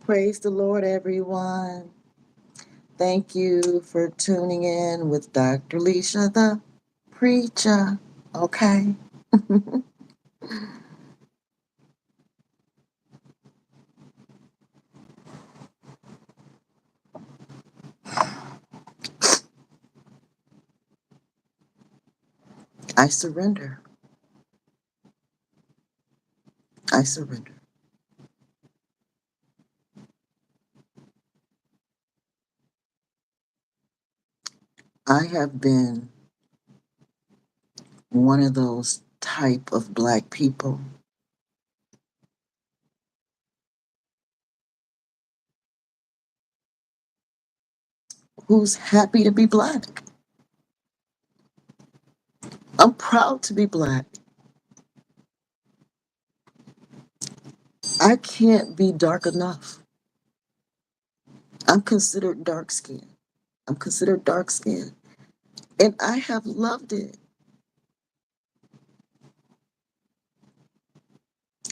Praise the Lord, everyone. Thank you for tuning in with Dr. Leisha, the preacher. Okay. I surrender. I surrender. I have been one of those type of black people who's happy to be black. I'm proud to be black. I can't be dark enough. I'm considered dark skinned. I'm considered dark skinned. And I have loved it.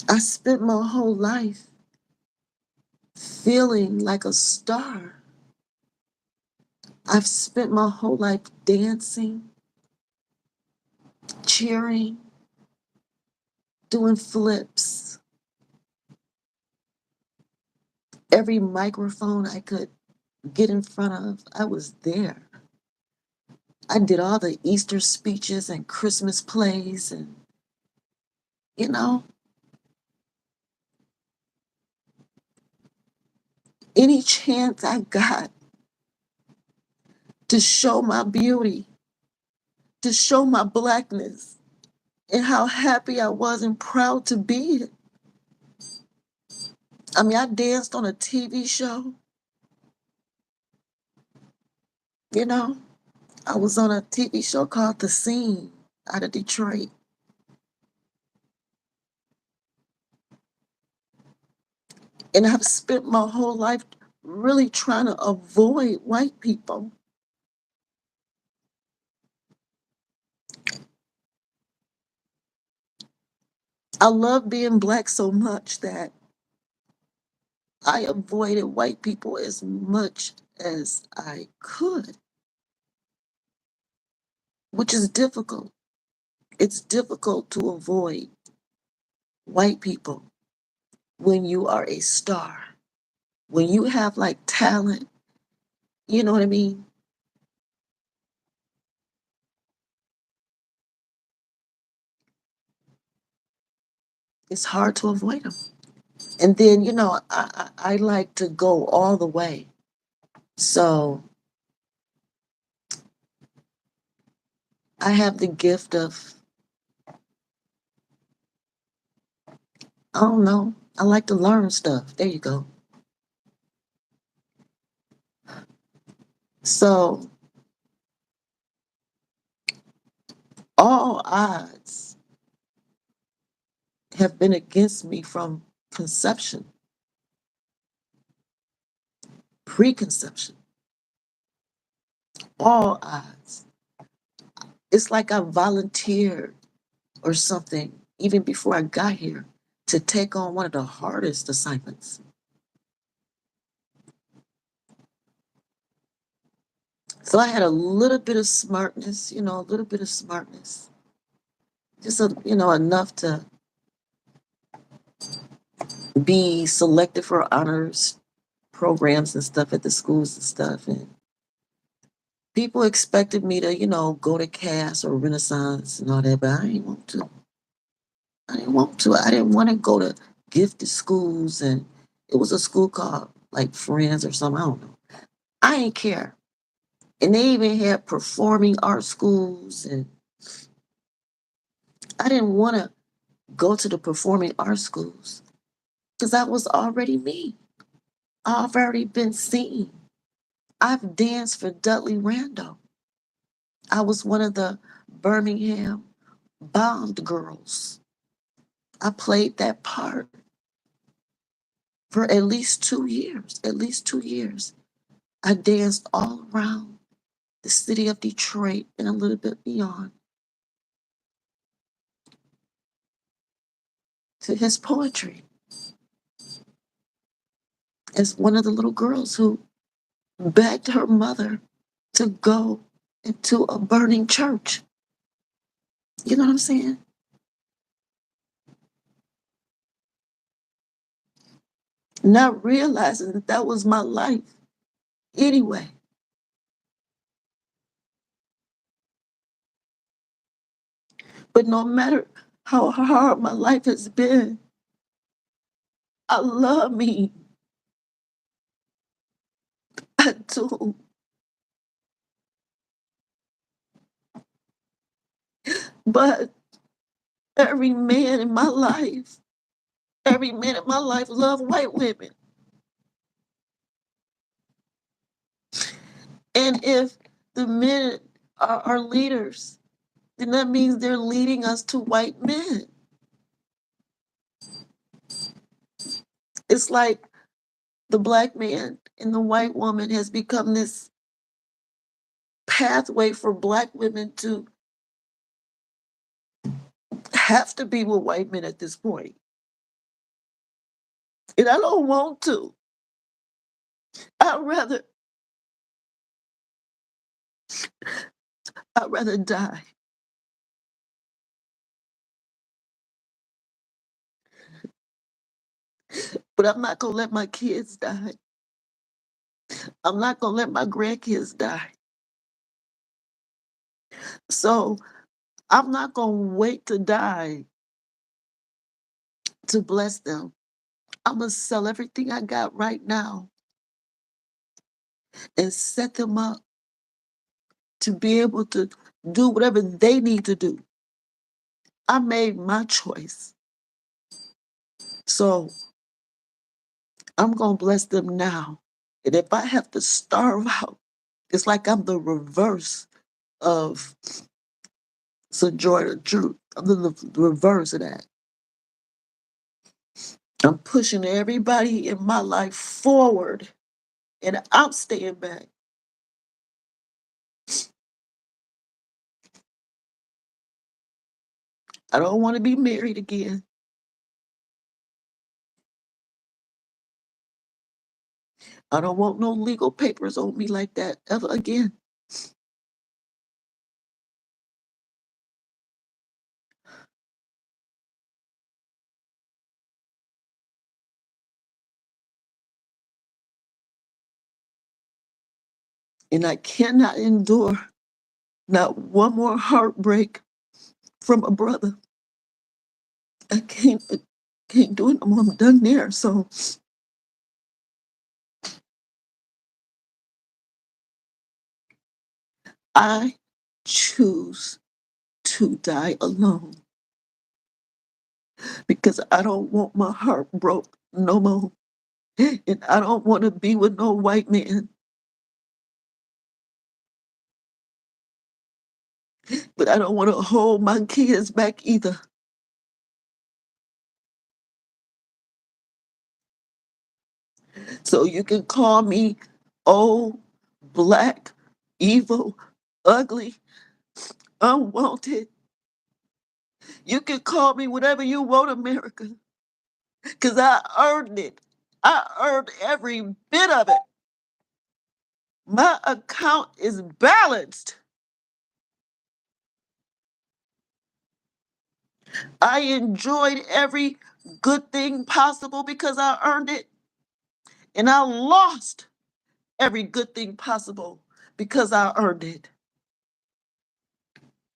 I spent my whole life feeling like a star. I've spent my whole life dancing, cheering, doing flips. Every microphone I could get in front of, I was there. I did all the Easter speeches and Christmas plays, and you know, any chance I got to show my beauty, to show my blackness, and how happy I was and proud to be it. I mean, I danced on a TV show, you know. I was on a TV show called The Scene out of Detroit. And I've spent my whole life really trying to avoid white people. I love being black so much that I avoided white people as much as I could, which is difficult. It's difficult to avoid white people when you are a star. When you have like talent, you know what I mean? It's hard to avoid them. And then, I like to go all the way. So I have the gift of, I don't know, I like to learn stuff. There you go. So all odds have been against me from conception, preconception, all odds. It's like I volunteered or something even before I got here to take on one of the hardest assignments. So I had a little bit of smartness, a little bit of smartness, just enough to be selected for honors programs and stuff at the schools and stuff. And people expected me to, go to CAS or Renaissance and all that, but I didn't want to. I didn't want to. I didn't want to go to gifted schools, and it was a school called like Friends or something. I don't know. I didn't care. And they even had performing art schools, and I didn't want to go to the performing art schools because I was already me. I've already been seen. I've danced for Dudley Randall. I was one of the Birmingham Bond girls. I played that part for at least 2 years. At least 2 years. I danced all around the city of Detroit and a little bit beyond to his poetry. as one of the little girls who begged her mother to go into a burning church. You know what I'm saying? Not realizing that that was my life anyway. But no matter how hard my life has been, I love me. I do. But every man in my life love white women. And if the men are leaders, then that means they're leading us to white men. It's like the black man and the white woman has become this pathway for black women to have to be with white men at this point. And I don't want to. I'd rather I'd rather die. But I'm not gonna let my kids die. I'm not gonna let my grandkids die. So I'm not gonna wait to die to bless them. I'm gonna sell everything I got right now and set them up to be able to do whatever they need to do. I made my choice. So I'm going to bless them now. And if I have to starve out, it's like I'm the reverse of Sojourner Truth. I'm the reverse of that. I'm pushing everybody in my life forward and I'm staying back. I don't want to be married again. I don't want no legal papers on me like that ever again. And I cannot endure not one more heartbreak from a brother. I can't do it no more. I'm done there. So I choose to die alone because I don't want my heart broke no more. And I don't want to be with no white man. But I don't want to hold my kids back either. So you can call me old, black, evil, ugly, unwanted. You can call me whatever you want, America, because I earned it. I earned every bit of it. My account is balanced. I enjoyed every good thing possible because I earned it. And I lost every good thing possible because I earned it.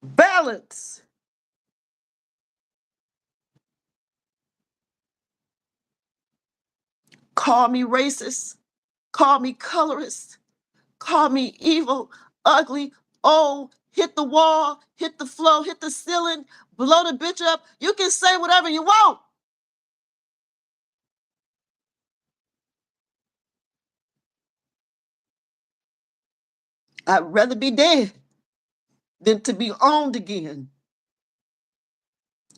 Balance. Call me racist. Call me colorist. Call me evil, ugly, old, hit the wall, hit the floor, hit the ceiling, blow the bitch up. You can say whatever you want. I'd rather be dead than to be owned again.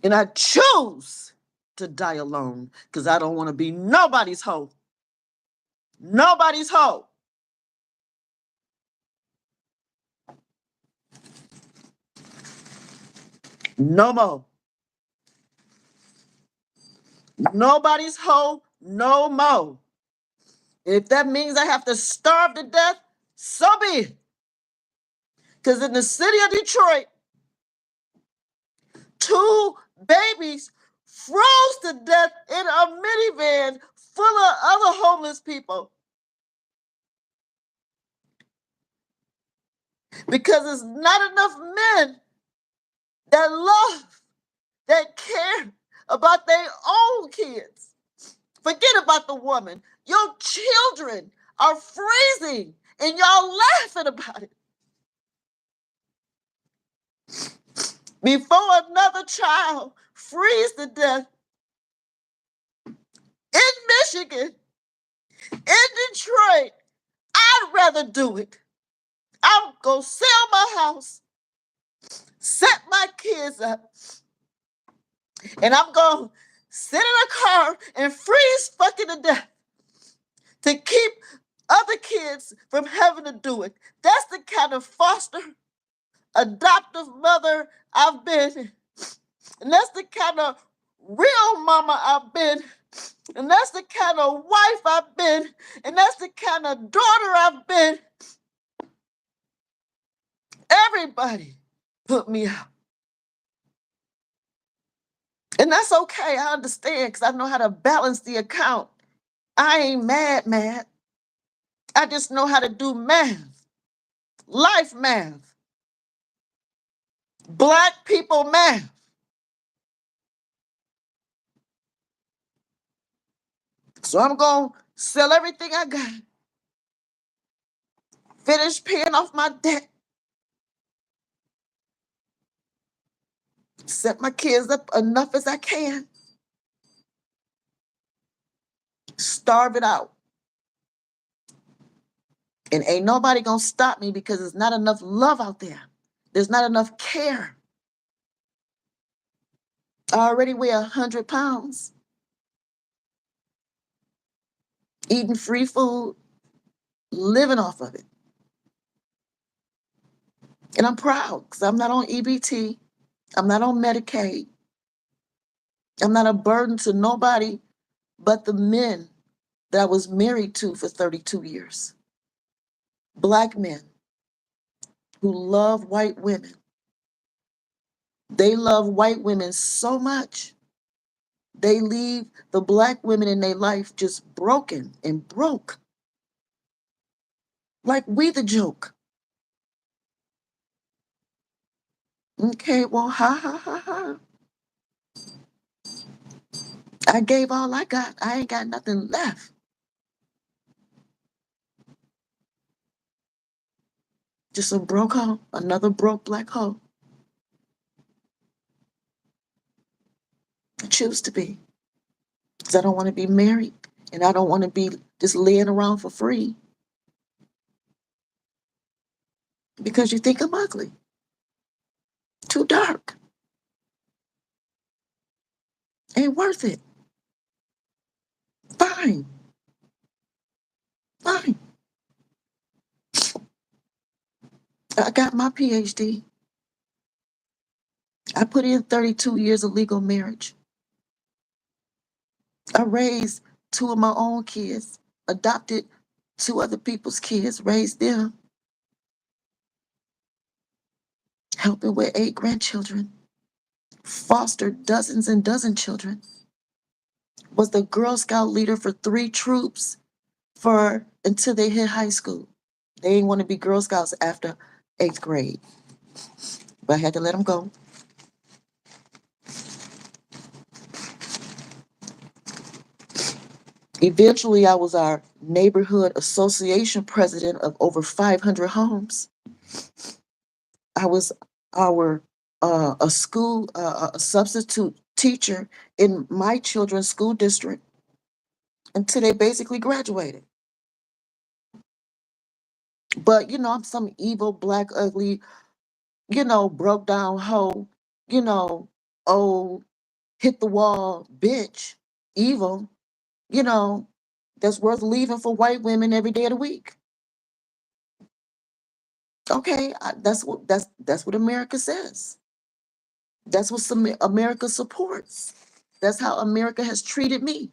And I choose to die alone because I don't want to be nobody's hoe. Nobody's hoe. No more. Nobody's hoe. No more. If that means I have to starve to death, so be it. Because in the city of Detroit, 2 babies froze to death in a minivan full of other homeless people. Because there's not enough men that love, that care about their own kids. Forget about the woman. Your children are freezing and y'all laughing about it. Before another child freezes to death in Michigan, in Detroit, I'd rather do it. I'm going to sell my house, set my kids up, and I'm going to sit in a car and freeze fucking to death to keep other kids from having to do it. That's the kind of foster adoptive mother I've been. And that's the kind of real mama I've been. And that's the kind of wife I've been. And that's the kind of daughter I've been. Everybody put me out. And that's okay. I understand because I know how to balance the account. I ain't mad. I just know how to do math. Life math. Black people math. So I'm going to sell everything I got. Finish paying off my debt. Set my kids up enough as I can. Starve it out. And ain't nobody gonna stop me because there's not enough love out there. There's not enough care. I already weigh 100 pounds. Eating free food, living off of it. And I'm proud because I'm not on EBT. I'm not on Medicaid. I'm not a burden to nobody but the men that I was married to for 32 years. Black men who love white women. They love white women so much, they leave the black women in their life just broken and broke. Like we the joke. Okay, well, ha ha ha ha. I gave all I got. I ain't got nothing left. Just a broke hoe, another broke black hoe. I choose to be. Because I don't want to be married and I don't want to be just laying around for free. Because you think I'm ugly. Too dark. Ain't worth it. Fine. Fine. I got my PhD. I put in 32 years of legal marriage. I raised 2 of my own kids, adopted 2 other people's kids, raised them, helping with 8 grandchildren, fostered dozens and dozen children, was the Girl Scout leader for 3 troops for until they hit high school. They didn't want to be Girl Scouts after 8th grade, but I had to let them go. Eventually, I was our neighborhood association president of over 500 homes. I was our a substitute teacher in my children's school district until they basically graduated. But I'm some evil, black, ugly, broke down hoe, old, hit the wall bitch, evil, you know, that's worth leaving for white women every day of the week. Okay, that's what America says. That's what America supports. That's how America has treated me.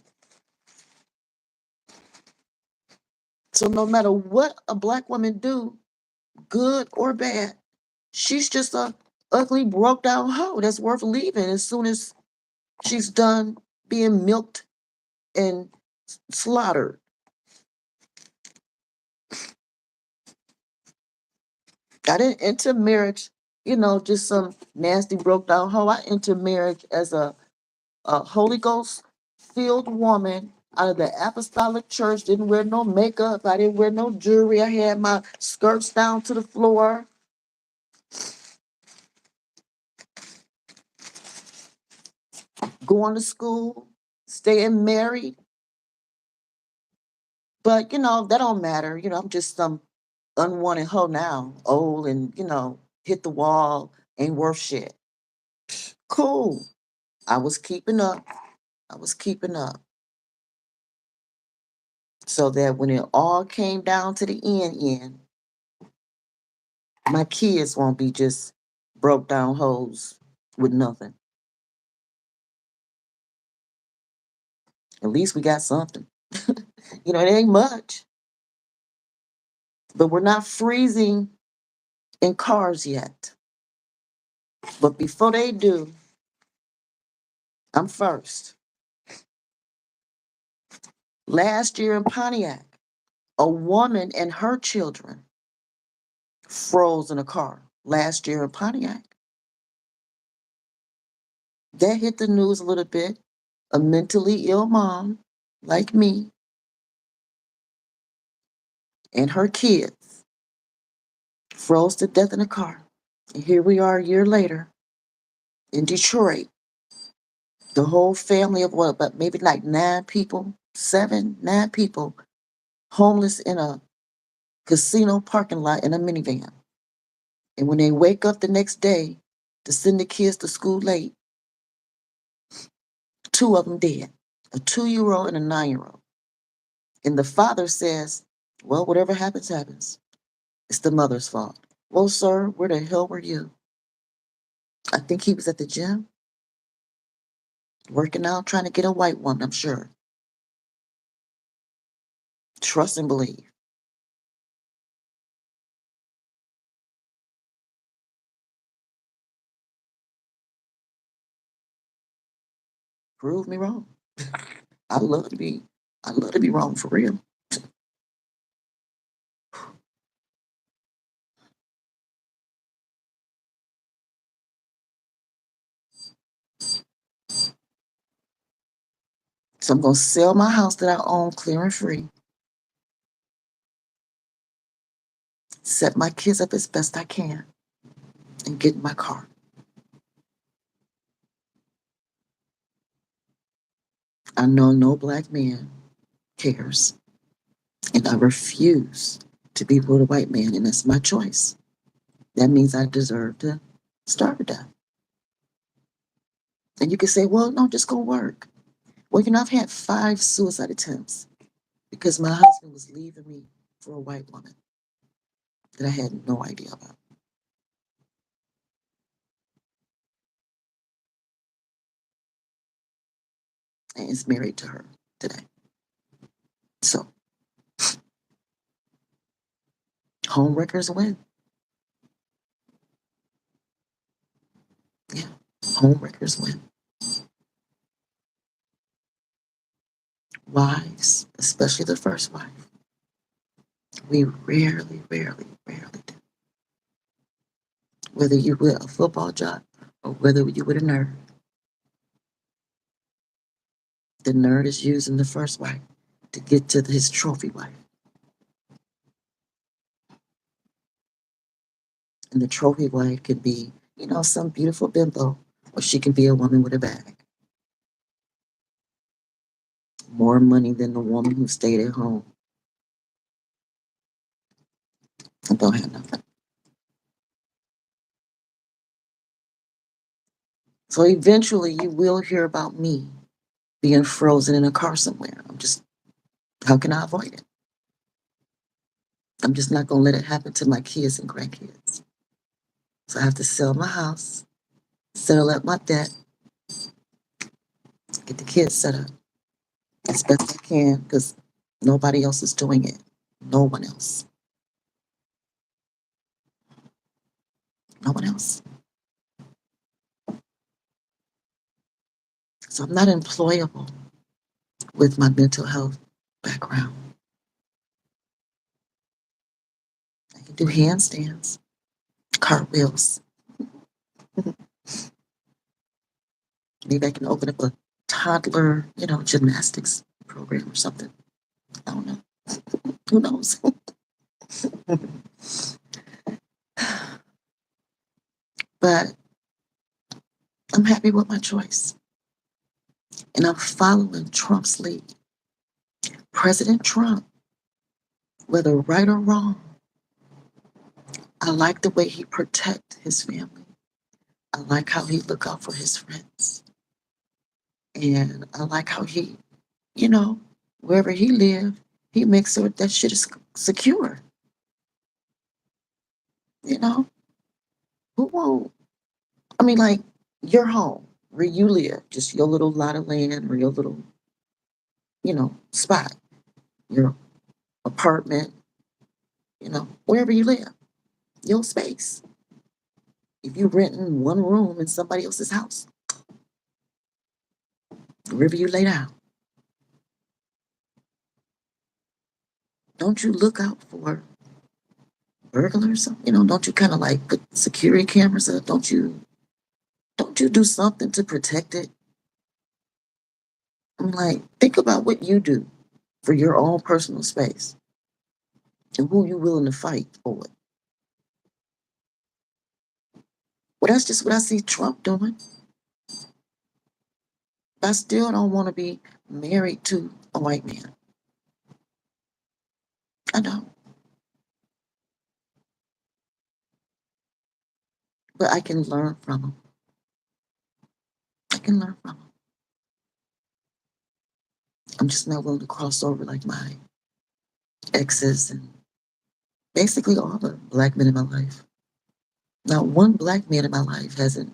So no matter what a black woman do, good or bad, she's just a ugly, broke down hoe that's worth leaving as soon as she's done being milked and slaughtered. I didn't enter marriage, just some nasty, broke down hoe. I entered marriage as a Holy Ghost filled woman out of the apostolic church. Didn't wear no makeup. I didn't wear no jewelry. I had my skirts down to the floor. Going to school, staying married. But that don't matter. I'm just some unwanted hoe now, old and hit the wall, ain't worth shit. Cool. I was keeping up. I was keeping up. So that when it all came down to the end, my kids won't be just broke down hoes with nothing. At least we got something. It ain't much. But we're not freezing in cars yet. But before they do, I'm first. Last year in Pontiac, a woman and her children froze in a car. Last year in Pontiac. That hit the news a little bit. A mentally ill mom like me and her kids froze to death in a car. And here we are a year later in Detroit. The whole family of what, but maybe like 9 people, 9 people, homeless in a casino parking lot in a minivan. And when they wake up the next day to send the kids to school late, 2 of them dead, a 2-year-old and a 9-year-old. And the father says, well, whatever happens, happens. It's the mother's fault. Well, sir, where the hell were you? I think he was at the gym, working out, trying to get a white woman, I'm sure. Trust and believe. Prove me wrong. I love to be, I love to be wrong for real. So I'm gonna sell my house that I own clear and free. Set my kids up as best I can and get in my car. I know no black man cares. And I refuse to be with a white man, and that's my choice. That means I deserve to starve to death. And you can say, well, no, just go work. Well, I've had 5 suicide attempts because my husband was leaving me for a white woman that I had no idea about. And is married to her today. So, homewreckers win. Yeah, homewreckers win. Wives, especially the first wife, we rarely, rarely, rarely do. Whether you with a football job or whether you with a nerd, the nerd is using the first wife to get to his trophy wife. And the trophy wife could be, some beautiful bimbo, or she can be a woman with a bag. More money than the woman who stayed at home and don't have nothing. So eventually you will hear about me being frozen in a car somewhere. How can I avoid it? I'm just not going to let it happen to my kids and grandkids. So I have to sell my house, settle up my debt, get the kids set up as best I can because nobody else is doing it. No one else. No one else. So I'm not employable with my mental health background. I can do handstands, cartwheels. Maybe I can open up a toddler, gymnastics program or something. I don't know. Who knows? But I'm happy with my choice. And I'm following Trump's lead. President Trump, whether right or wrong, I like the way he protect his family. I like how he look out for his friends. And I like how he, you know, wherever he live, he makes sure that shit is secure. You know, who won't? I mean, like your home where you live, just your little lot of land or your little, spot, your apartment, wherever you live, your space. If you renting one room in somebody else's house, wherever you lay down, don't you look out for burglars? Don't you kind of like put security cameras up? Don't you do something to protect it? I'm like, think about what you do for your own personal space and who you willing to fight for it. Well, that's just what I see Trump doing. I still don't want to be married to a white man. I don't. But I can learn from him. I can learn from him. I'm just not willing to cross over like my exes and basically all the black men in my life. Now, one black man in my life hasn't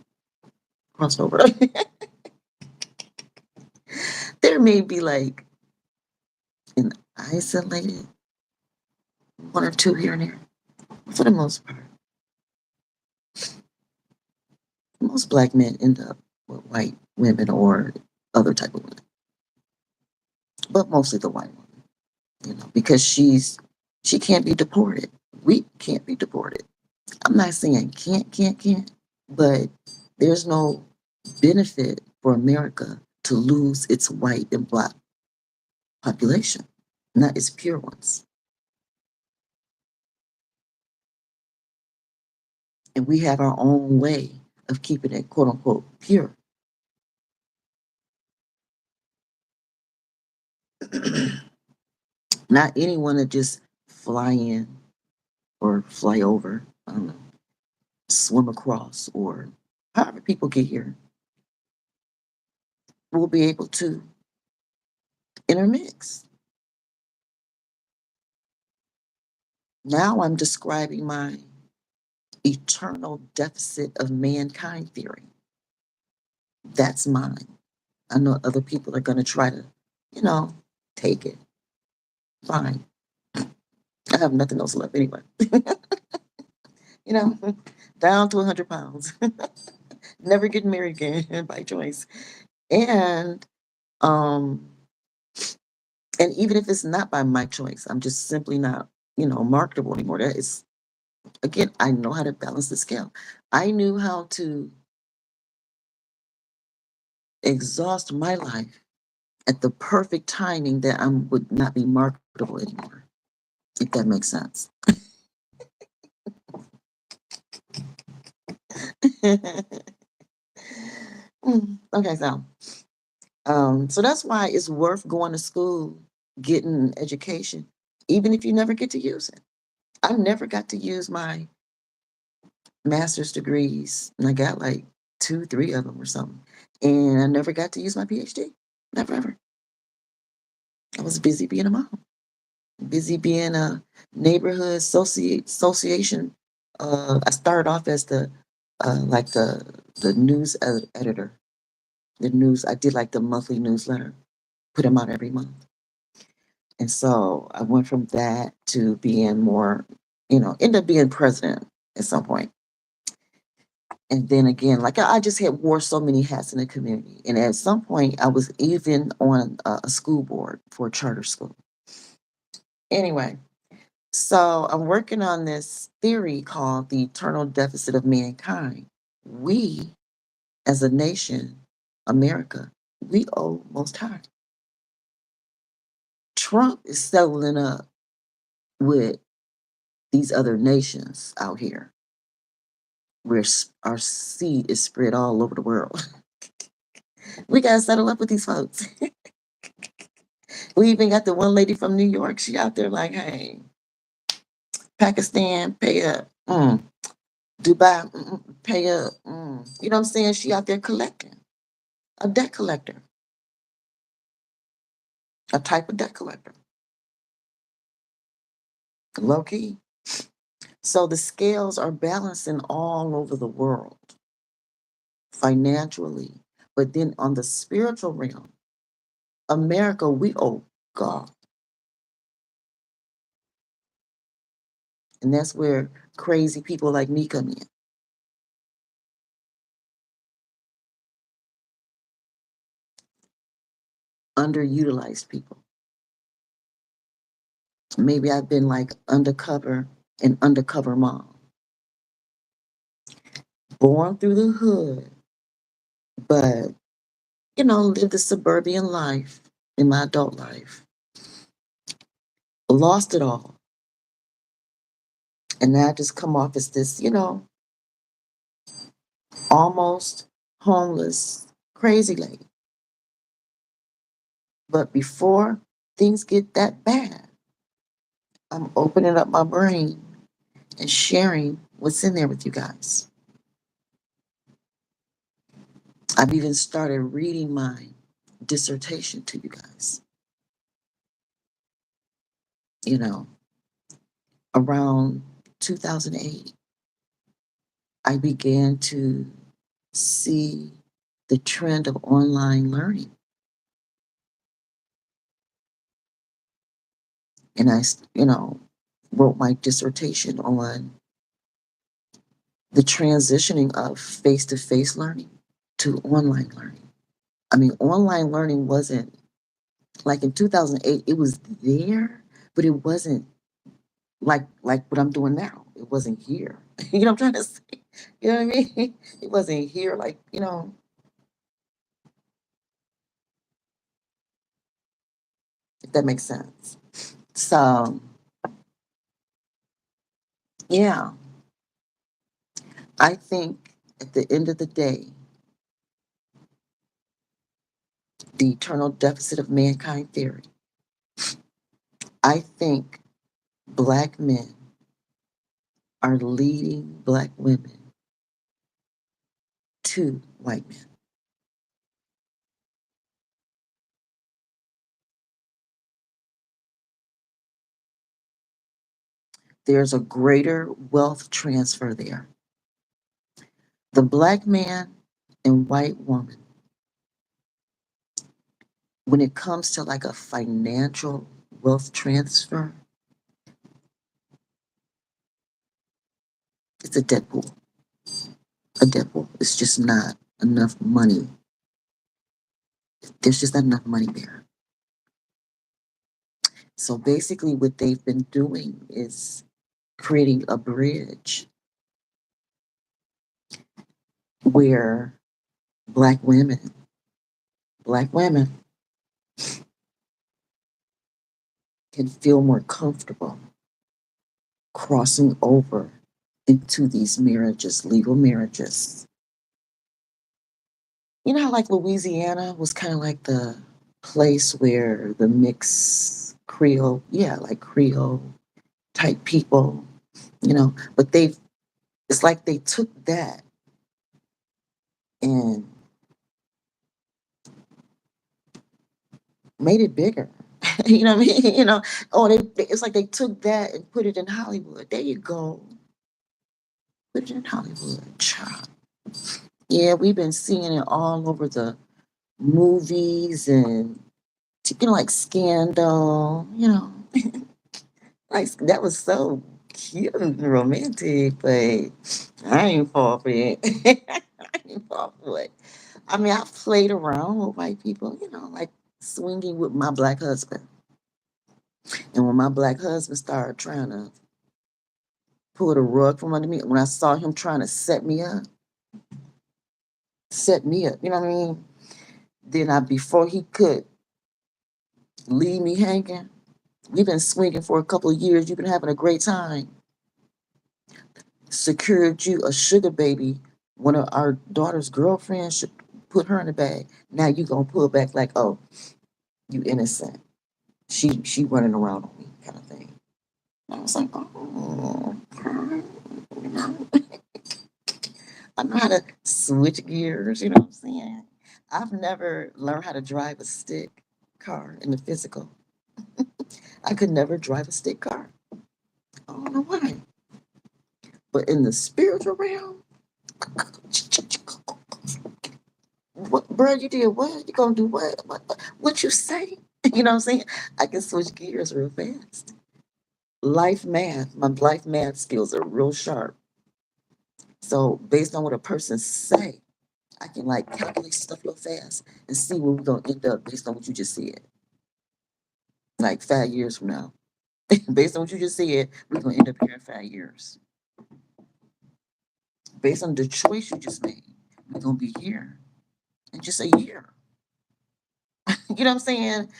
crossed over. There may be like an isolated one or two here and there. For the most part, most black men end up with white women or other type of women, but mostly the white woman, because she can't be deported. We can't be deported. I'm not saying can't, but there's no benefit for America to lose its white and black population, not its pure ones. And we have our own way of keeping it quote unquote pure. Not anyone that just fly in or fly over, I don't know, swim across or however people get here will be able to intermix. Now I'm describing my eternal deficit of mankind theory. That's mine. I know other people are going to try to, you know, take it. Fine. I have nothing else left anyway. you know, down to 100 pounds. Never getting married again by choice. And, um, and even if it's not by my choice, I'm just simply not, marketable anymore. That is, again, I know how to balance the scale. I knew how to exhaust my life at the perfect timing that I would not be marketable anymore, if that makes sense. Okay, so that's why it's worth going to school, getting an education, even if you never get to use it. I never got to use my master's degrees, and I got like two, three of them or something. And I never got to use my PhD. Never ever. I was busy being a mom, busy being a neighborhood association. I started off as the news editor. The news I did like the monthly newsletter, put them out every month. And so I went from that to being more, end up being president at some point. And then again, like I just had wore so many hats in the community. And at some point, I was even on a school board for a charter school. Anyway, so I'm working on this theory called the eternal deficit of mankind. We, as a nation, America, we owe Most High. Trump is settling up with these other nations out here where our seed is spread all over the world. We got to settle up with these folks. We even got the one lady from New York. She out there like, hey, Pakistan, pay up. Dubai, pay up. You know what I'm saying? She out there collecting. A debt collector. A type of debt collector. Low key. So the scales are balancing all over the world financially. But then on the spiritual realm, America, we owe God. And that's where crazy people like me come in. Underutilized people. Maybe I've been like an undercover mom. Born through the hood, but, lived a suburban life in my adult life. Lost it all. And now I just come off as this, almost homeless, crazy lady. But before things get that bad, I'm opening up my brain and sharing what's in there with you guys. I've even started reading my dissertation to you guys. You know, around 2008, I began to see the trend of online learning. And I, wrote my dissertation on the transitioning of face to face learning to online learning. I mean, online learning wasn't like in 2008, it was there, but it wasn't like what I'm doing now. It wasn't here. You know what I'm trying to say? You know what I mean? It wasn't here like, if that makes sense. So, yeah, I think at the end of the day, the eternal deficit of mankind theory, I think Black men are leading Black women to white men. There's a greater wealth transfer there. The Black man and white woman, when it comes to like a financial wealth transfer, it's a dead pool. A dead pool. It's just not enough money. There's just not enough money there. So basically, what they've been doing is creating a bridge where black women, black women can feel more comfortable crossing over into these marriages, legal marriages. You know how like Louisiana was kind of like the place where the mixed Creole, yeah, like Creole type people, but it's like they took that and made it bigger. You know what I mean? It's like they took that and put it in Hollywood. There you go. Put it in Hollywood. Child. Yeah, we've been seeing it all over the movies and like Scandal, like that was so cute and romantic, but I ain't fall for it. I ain't fall for it. I mean, I played around with white people, like swinging with my black husband. And when my black husband started trying to pull the rug from under me, when I saw him trying to set me up, you know what I mean? Then before he could leave me hanging, we've been swinging for a couple of years. You've been having a great time. Secured you a sugar baby. One of our daughter's girlfriends should put her in the bag. Now you gonna pull back like, oh, you innocent. She running around on me, kind of thing. And I was like, oh, you know, I know how to switch gears. You know what I'm saying? I've never learned how to drive a stick car in the physical. I could never drive a stick car. I don't know why. But in the spiritual realm, what, bro, you did what? You gonna do what? What you say? You know what I'm saying? I can switch gears real fast. Life math, my life math skills are real sharp. So based on what a person say, I can like calculate stuff real fast and see where we're gonna end up based on what you just said. Like 5 years from now. Based on what you just said, we're gonna end up here in 5 years. Based on the choice you just made, we're gonna be here in just a year. You know what I'm saying?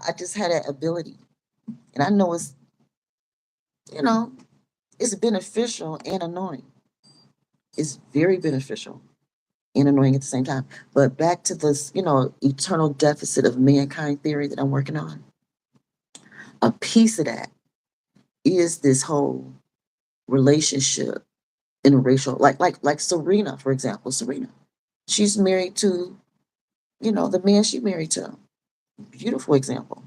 I just had that ability. And I know you know, it's beneficial and annoying. It's very beneficial and annoying at the same time. But back to this, eternal deficit of mankind theory that I'm working on. A piece of that is this whole relationship interracial, like Serena, for example. Serena, she's married to, the man she married to. Beautiful example.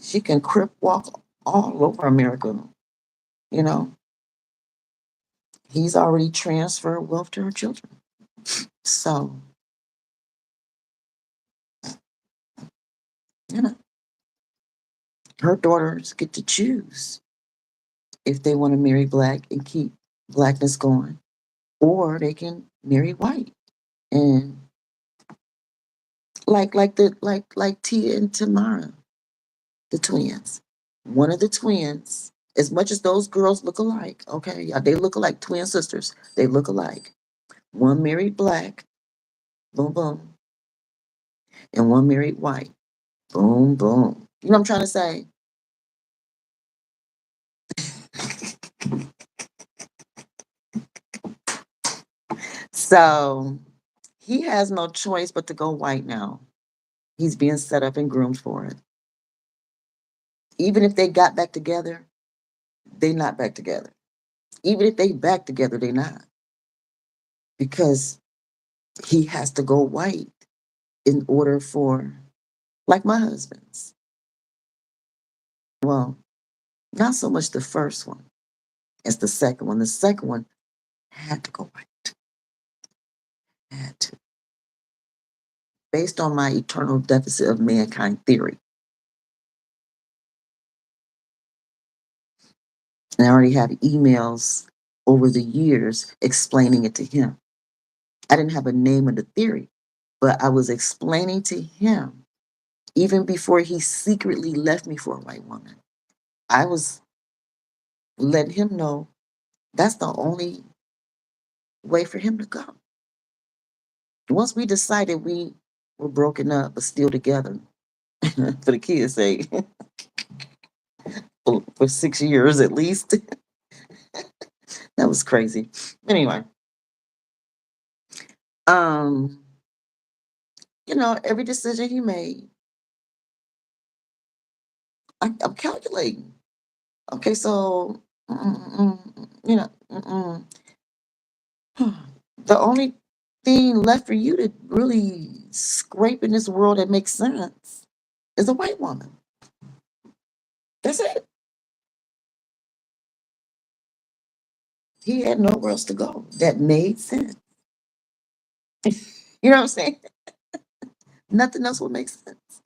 She can crip walk all over America. You know, he's already transferred wealth to her children. So, you know, her daughters get to choose if they want to marry black and keep blackness going, or they can marry white. And like Tia and Tamara, the twins. One of the twins, as much as those girls look alike, okay, yeah, they look alike, twin sisters. They look alike. One married black, boom boom, and one married white, boom boom. You know what I'm trying to say? So he has no choice but to go white now. He's being set up and groomed for it. Even if they got back together, they not back together. Even if they back together, they not. Because he has to go white in order for, like my husband's. Well, not so much the first one as the second one. The second one had to go white. Had to. Based on my eternal deficit of mankind theory. And I already had emails over the years explaining it to him. I didn't have a name of the theory, but I was explaining to him even before he secretly left me for a white woman. I was letting him know that's the only way for him to go. Once we decided we were broken up but still together, for the kids' sake, for 6 years at least, that was crazy. Anyway, um, every decision he made, I'm calculating. Okay, so, the only thing left for you to really scrape in this world that makes sense is a white woman. That's it. He had nowhere else to go that made sense. You know what I'm saying? Nothing else would make sense.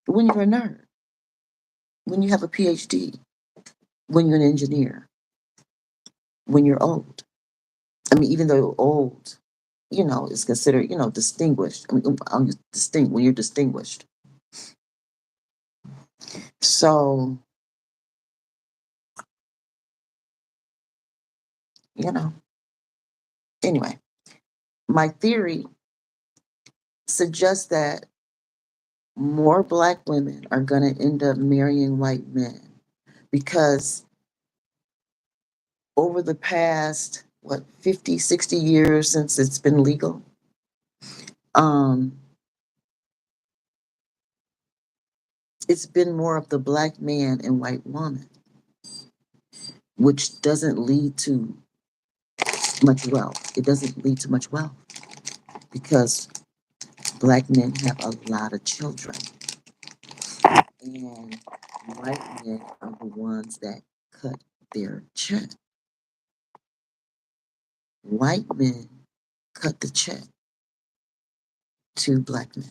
when you're a nerd, when you have a PhD, when you're an engineer, when you're old. I mean, even though old, is considered, distinguished. I mean, I'll use distinct when you're distinguished. So, you know, anyway, my theory suggests that more black women are going to end up marrying white men because over the past, what, 50, 60 years since it's been legal, um, it's been more of the black man and white woman, which doesn't lead to much wealth. It doesn't lead to much wealth because black men have a lot of children, and white men are the ones that cut their check. White men cut the check to black men,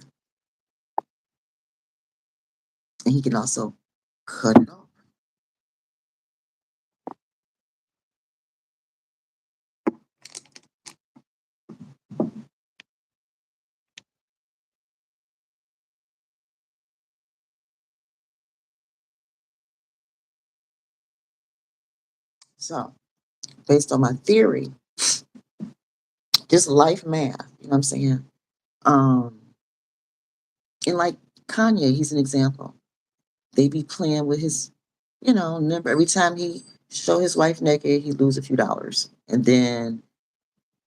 and he can also cut it off. So, based on my theory, just life math, you know what I'm saying? Um, and like Kanye, he's an example. They be playing with his, number. Every time he show his wife naked, he lose a few dollars. And then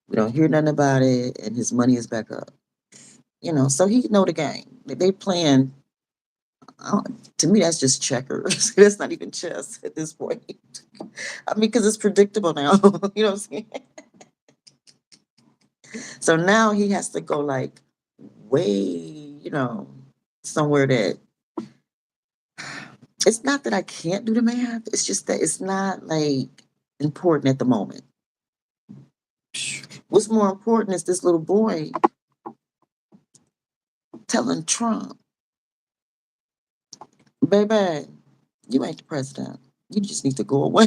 we don't hear nothing about it, and his money is back up. So he know the game. They playing. To me, that's just checkers. That's not even chess at this point. I mean, because it's predictable now. You know what I'm saying? So now he has to go like way, somewhere that it's not that I can't do the math. It's just that it's not like important at the moment. What's more important is this little boy telling Trump, baby, you ain't the president. You just need to go away.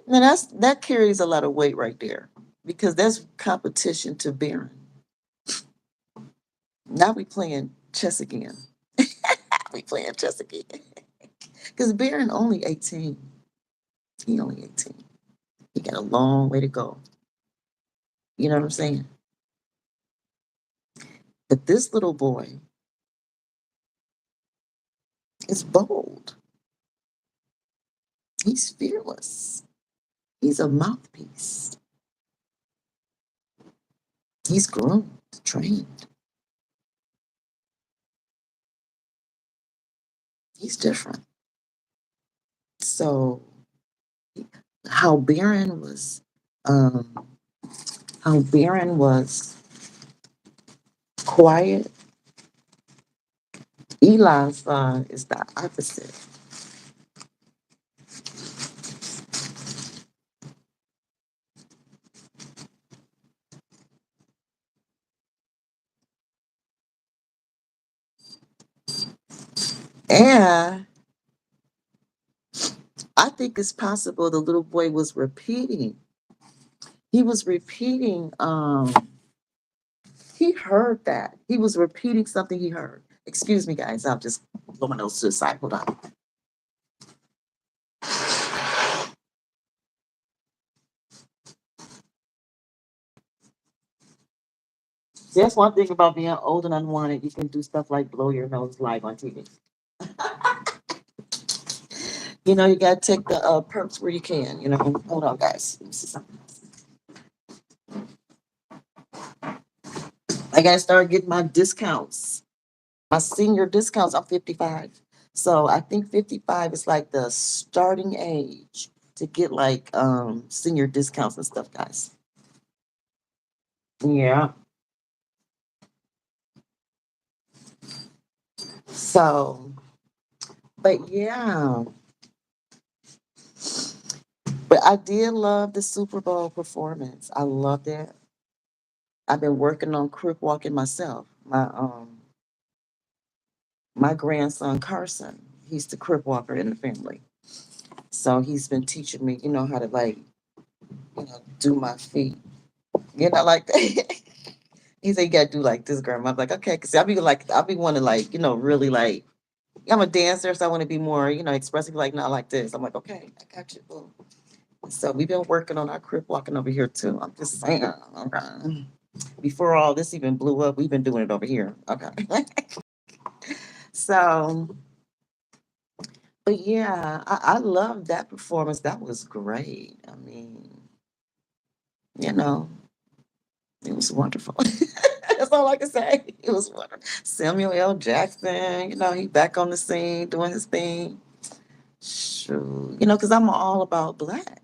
Now that carries a lot of weight right there because that's competition to Barron. Now we playing chess again. We playing chess again because Barron only 18. He only 18. He got a long way to go. You know what I'm saying? But this little boy is bold. He's fearless. He's a mouthpiece. He's groomed, trained. He's different. So how Barron was, um, how Barron was quiet. Elon's is the opposite. And I think it's possible the little boy was repeating. He was repeating, he heard that. He was repeating something he heard. Excuse me, guys. I'll just blow my nose to the side. Hold on. See, that's one thing about being old and unwanted. You can do stuff like blow your nose live on TV. You got to take the perks where you can. Hold on, guys. Let me see something. I got to start getting my discounts. My senior discounts. I'm 55. So I think 55 is like the starting age to get like senior discounts and stuff, guys. Yeah. So, but yeah. But I did love the Super Bowl performance. I loved it. I've been working on crip walking myself. My grandson Carson, he's the crip walker in the family. So he's been teaching me, how to like, do my feet. Like that. He said you gotta do like this, grandma. I'm like, okay, cause I'll be wanting like, really like I'm a dancer, so I want to be more, expressive, like not like this. I'm like, okay, I got you, boo. So we've been working on our crip walking over here too. I'm just saying, okay. Before all this even blew up, we've been doing it over here. Okay. So, but yeah, I love that performance. That was great. I mean, you know, it was wonderful. That's all I can say. It was wonderful. Samuel L. Jackson, he back on the scene doing his thing. Sure. Because I'm all about black.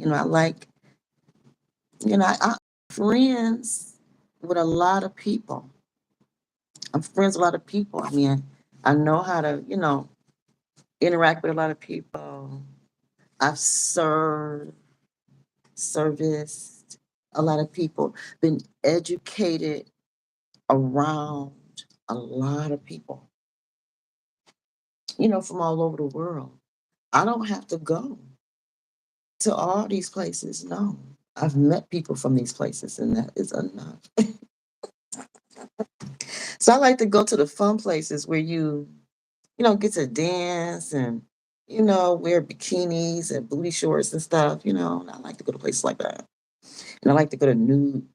I like, I'm friends with a lot of people. I'm friends with a lot of people. I mean, I know how to, interact with a lot of people. I've serviced a lot of people, been educated around a lot of people, from all over the world. I don't have to go to all these places. No, I've met people from these places, and that is enough. So I like to go to the fun places where get to dance and, wear bikinis and booty shorts and stuff, and I like to go to places like that. And I like to go to new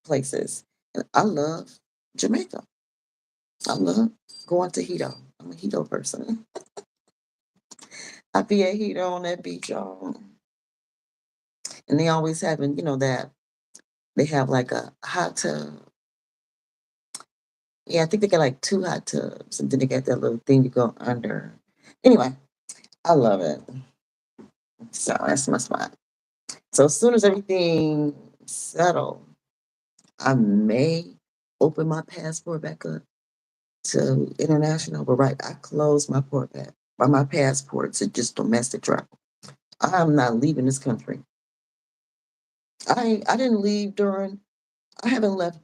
places. And I love Jamaica. I love going to Hito. I'm a Hito person. I be at Hito on that beach, y'all. And they always having, that they have like a hot tub. Yeah, I think they got like two hot tubs, and then they got that little thing you go under. Anyway, I love it. So that's my spot. So as soon as everything settled, I may open my passport back up to international, but right, I closed my port back by my passport to just domestic travel. I'm not leaving this country. I didn't leave during. I haven't left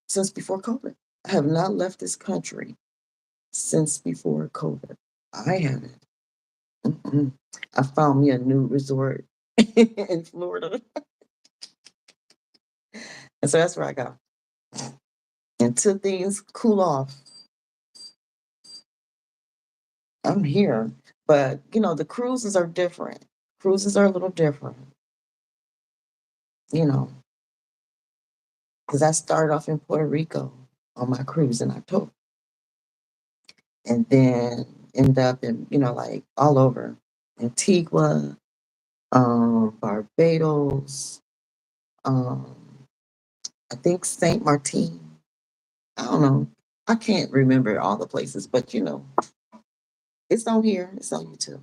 since before COVID. I have not left this country since before COVID. I haven't. Mm-mm. I found me a new resort in Florida, and so that's where I go. Until things cool off, I'm here. But the cruises are different. Cruises are a little different, you know, because I started off in Puerto Rico on my cruise in October, and then end up in like all over Antigua, Barbados, um, I think Saint Martin. I don't know. I can't remember all the places, but it's on here. It's on YouTube.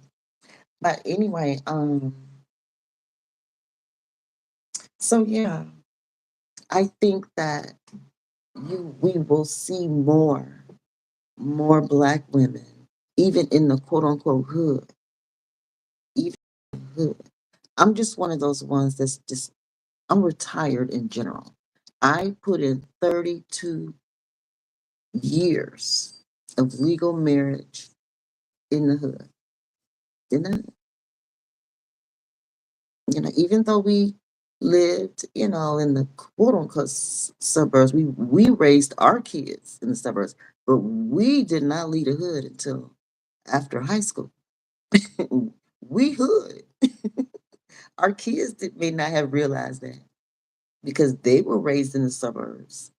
But anyway, so yeah, I think that we will see more black women, even in the quote unquote hood, even hood. I'm just one of those ones that's just I'm retired in general. I put in 32 years of legal marriage in the hood. In the even though we lived, in the quote unquote suburbs, we raised our kids in the suburbs, but we did not leave the hood until after high school. We hood. Our kids may not have realized that because they were raised in the suburbs.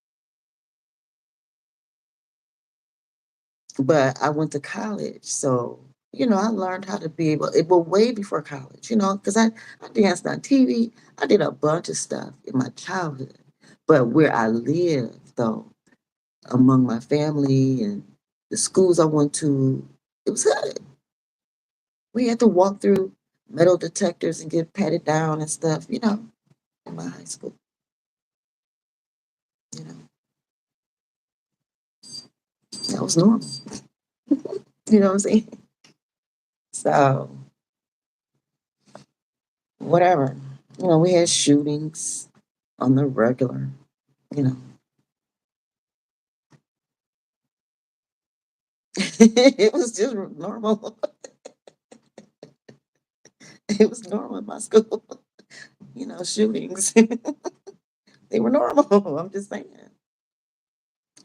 But I went to college, so I learned how to be able. It was way before college, because I danced on TV. I did a bunch of stuff in my childhood, but where I lived, though, among my family and the schools I went to, it was good. We had to walk through metal detectors and get patted down and stuff, in my high school. You know, that was normal. You know what I'm saying? So whatever. We had shootings on the regular, you know. It was just normal. It was normal in my school. Shootings. They were normal. I'm just saying.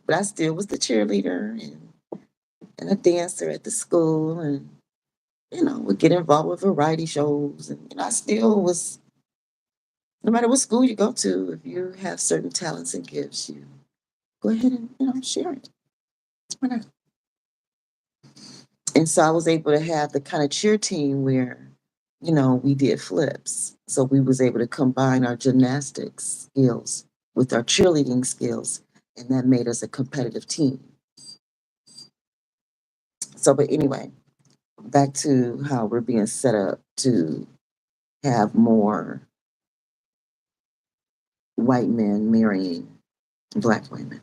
But I still was the cheerleader and a dancer at the school, and would get involved with variety shows. And I still was, no matter what school you go to, if you have certain talents and gifts, you go ahead and share it. Why not? And so I was able to have the kind of cheer team where we did flips. So we was able to combine our gymnastics skills with our cheerleading skills, and that made us a competitive team. So, but anyway, back to how we're being set up to have more white men marrying black women.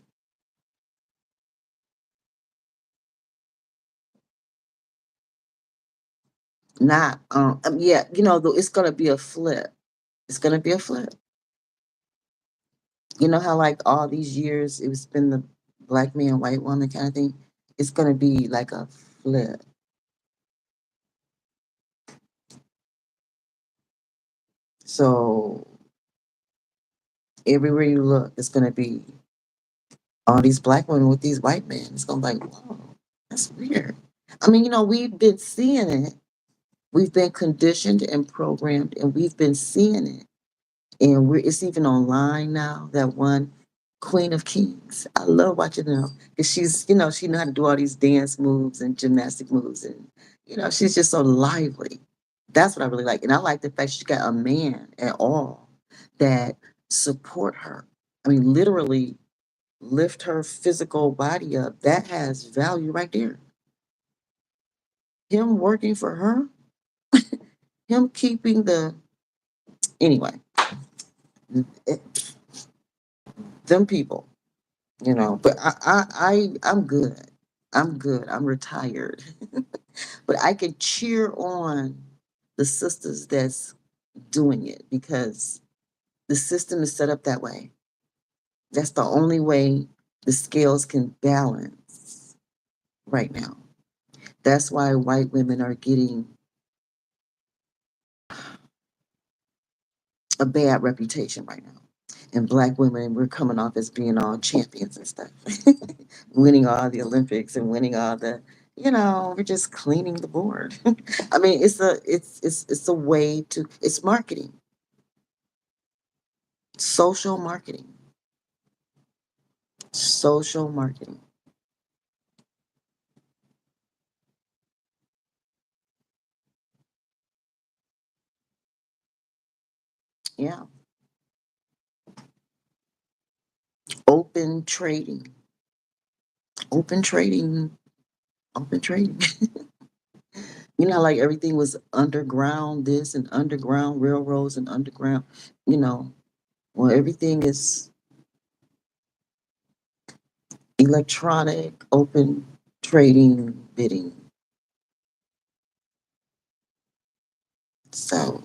Not, yeah, it's gonna be a flip. It's gonna be a flip. You know how like all these years it's been the black man, white woman kind of thing. It's gonna be like a flip. So everywhere you look, it's gonna be all these black women with these white men. It's gonna be like, whoa, that's weird. I mean, we've been seeing it. We've been conditioned and programmed, and we've been seeing it. And it's even online now. That one Queen of Kings. I love watching her because she know how to do all these dance moves and gymnastic moves, and she's just so lively. That's what I really like, and I like the fact she got a man at all that support her. I mean, literally lift her physical body up. That has value right there. Him working for her, him keeping the anyway. It, them people. But I'm good. I'm good. I'm retired. But I can cheer on the sisters that's doing it because the system is set up that way. That's the only way the scales can balance right now. That's why white women are getting a bad reputation right now. And black women, we're coming off as being all champions and stuff, winning all the Olympics and winning all the, we're just cleaning the board. I mean, it's a way to it's marketing, social marketing, social marketing. Yeah, open trading, open trading, open trading. Like everything was underground, this and underground railroads and underground, you know, well, everything is electronic, open trading, bidding. So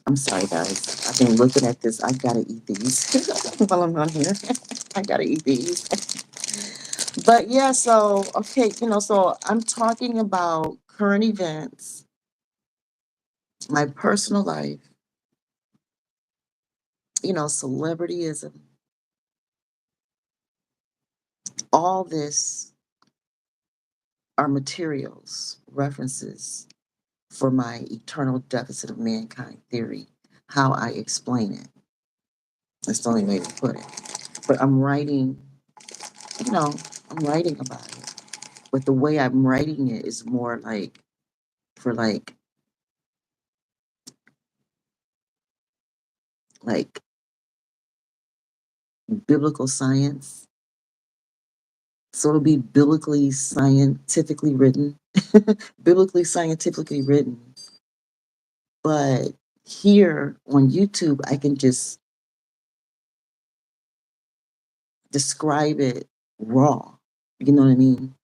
I'm sorry, guys. I've been looking at this. I gotta eat these while I'm on here. I gotta eat these. But yeah, so okay, so I'm talking about current events, my personal life, celebrityism, all this are materials, references for my eternal deficit of mankind theory, how I explain it. That's the only way to put it. But you know, I'm writing about it. But the way I'm writing it is more like for like biblical science. So it'll be biblically scientifically written. Biblically scientifically written. But here on YouTube I can just describe it raw. You know what I mean?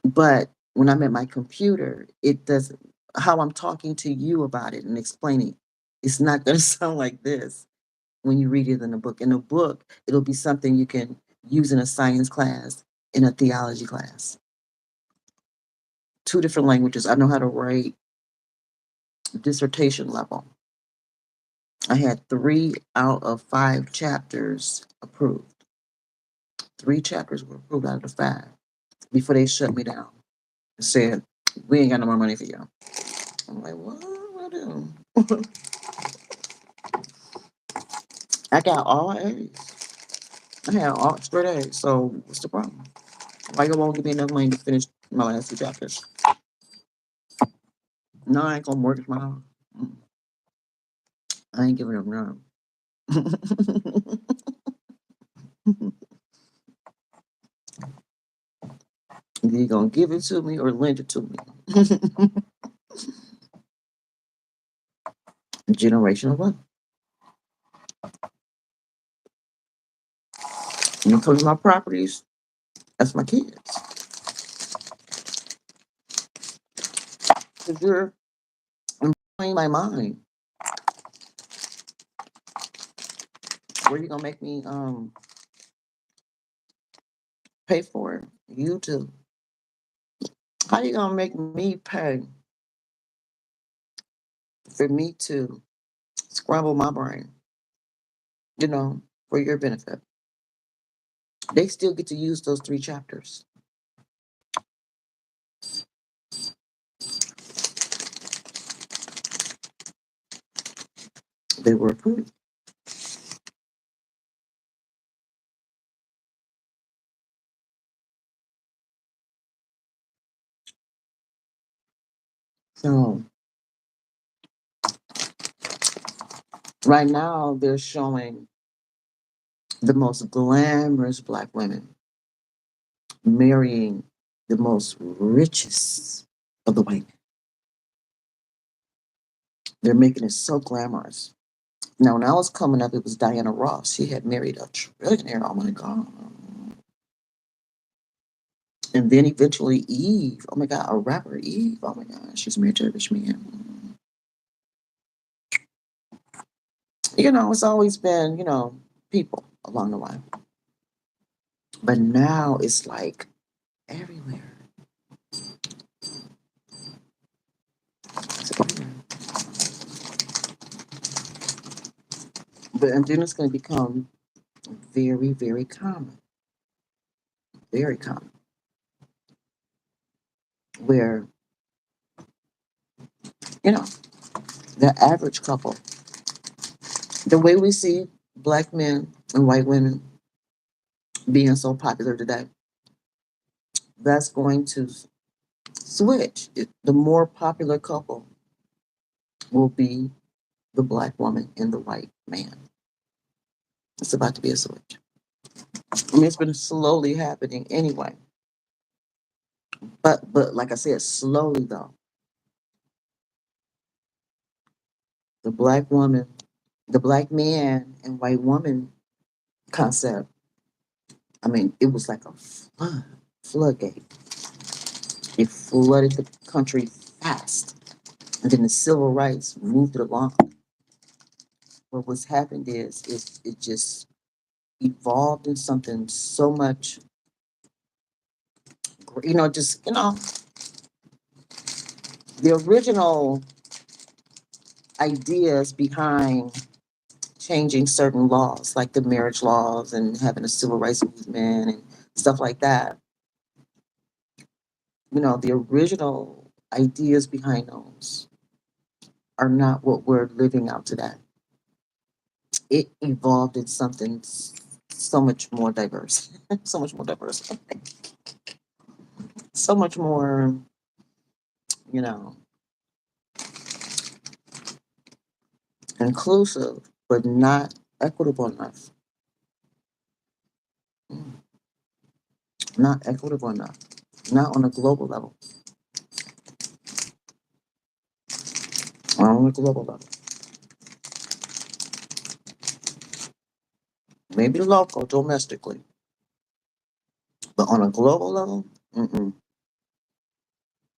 But when I'm at my computer, it doesn't. how I'm talking to you about it and explaining. It's not going to sound like this when you read it in a book. In a book, it'll be something you can use in a science class, in a theology class. Two different languages. I know how to write dissertation level. I had 3 out of 5 chapters approved. 3 chapters were approved out of the 5 before they shut me down and said, "We ain't got no more money for you." I'm like, "What do I do?" I got all A's. I had all straight A's. So what's the problem? Why you won't give me enough money to finish my last 2 chapters? No, I ain't gonna mortgage my house. I ain't giving up none. You gonna give it to me or lend it to me? Generational wealth. When it comes to my properties, that's my kids. Because you're employing my mind. Where you gonna make me pay for it? You too. How you gonna make me pay for me to scramble my brain? You know, for your benefit. They still get to use those 3 chapters. They were approved. So right now they're showing the most glamorous black women marrying the most richest of the white men. They're making it so glamorous. Now, when I was coming up, it was Diana Ross. She had married a trillionaire. Oh my God. And then eventually Eve. Oh my God, a rapper, Eve. Oh my God, she's married to a rich man. It's always been, people along the line. But now it's like everywhere. It's everywhere. But and then it's going to become very, very common. Very common. Where, you know, the average couple, the way we see black men and white women being so popular today, that's going to switch. The more popular couple will be the black woman and the white man. It's about to be a switch. I mean, it's been slowly happening anyway. But like I said, slowly though. The black woman, the black man and white woman concept. I mean, it was like a floodgate. It flooded the country fast. And then the civil rights moved it along. But what's happened is it just evolved in something so much, the original ideas behind changing certain laws, like the marriage laws and having a civil rights movement and stuff like that. The original ideas behind those are not what we're living out today. It evolved in something so much more diverse, so much more diverse, so much more, you know, inclusive, but not equitable enough. Mm, Not equitable enough. Not on a global level. On a global level. Maybe local, domestically, but on a global level,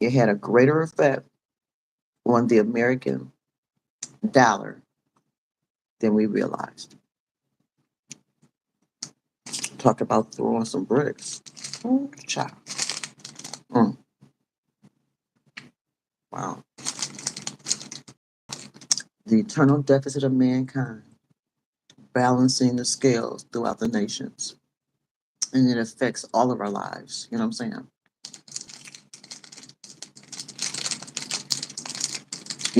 it had a greater effect on the American dollar than we realized. Talk about throwing some bricks. Ooh, child. Mm, wow. The eternal deficit of mankind, balancing the scales throughout the nations. And it affects all of our lives. You know what I'm saying?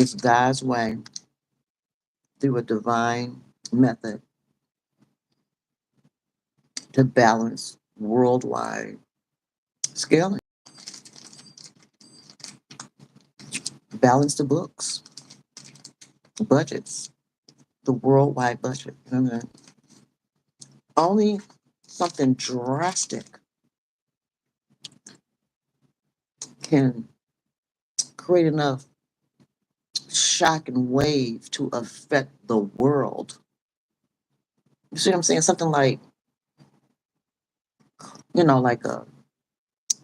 It's God's way through a divine method to balance worldwide scaling. Balance the books, budgets, the worldwide budget. You know what I mean? Only something drastic can create enough shock and wave to affect the world. You see what I'm saying? Something like, like a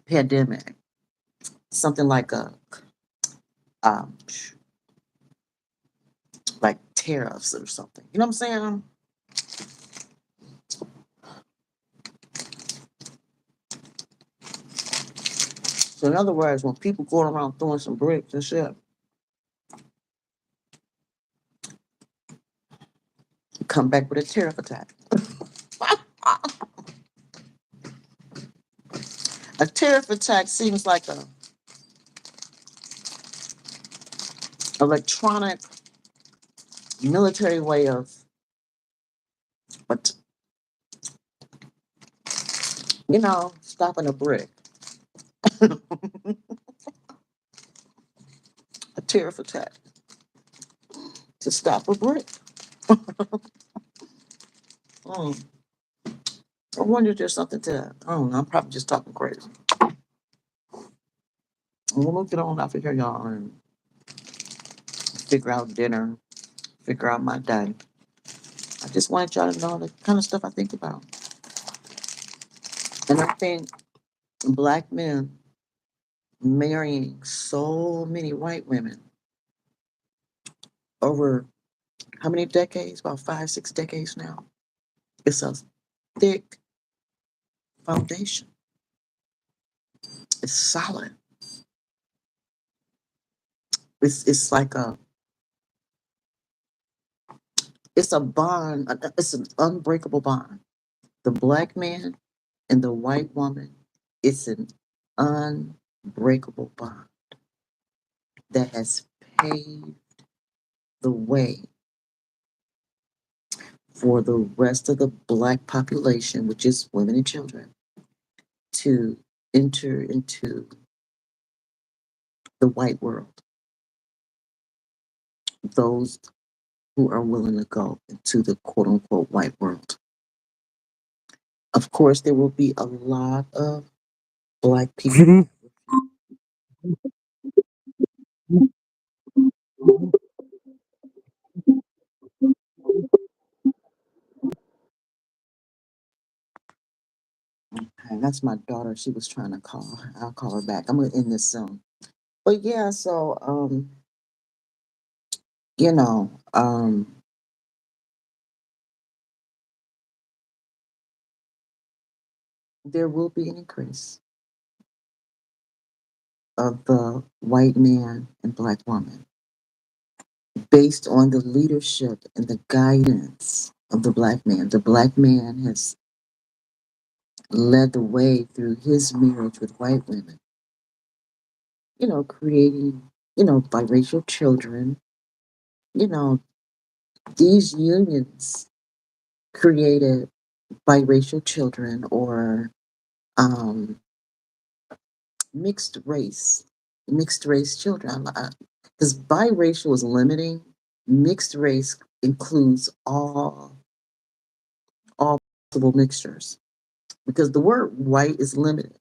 pandemic, something like a um, like tariffs or something. You know what I'm saying? So in other words, when people going around throwing some bricks and shit, come back with a tariff attack. A tariff attack seems like a electronic military way of, but stopping a brick. A tariff attack to stop a brick. Mm. I wonder if there's something to that. I don't know. I'm probably just talking crazy. We'll get on out of here, y'all, and figure out dinner, figure out my day. I just wanted y'all to know the kind of stuff I think about. And I think black men marrying so many white women over how many decades? About 5, 6 decades now. It's a thick foundation. It's solid. It's like it's a bond. It's an unbreakable bond. The black man and the white woman. It's an unbreakable bond that has paved the way for the rest of the black population, which is women and children, to enter into the white world. Those who are willing to go into the quote unquote white world. Of course, there will be a lot of black people. And that's my daughter. She was trying to call. I'll call her back. I'm gonna end this soon. But yeah, so you know, there will be an increase of the white man and black woman based on the leadership and the guidance of the black man. The black man has led the way through his marriage with white women, creating, biracial children. You know, these unions created biracial children or um, mixed race children. Because biracial is limiting, mixed race includes all possible mixtures. Because the word white is limited.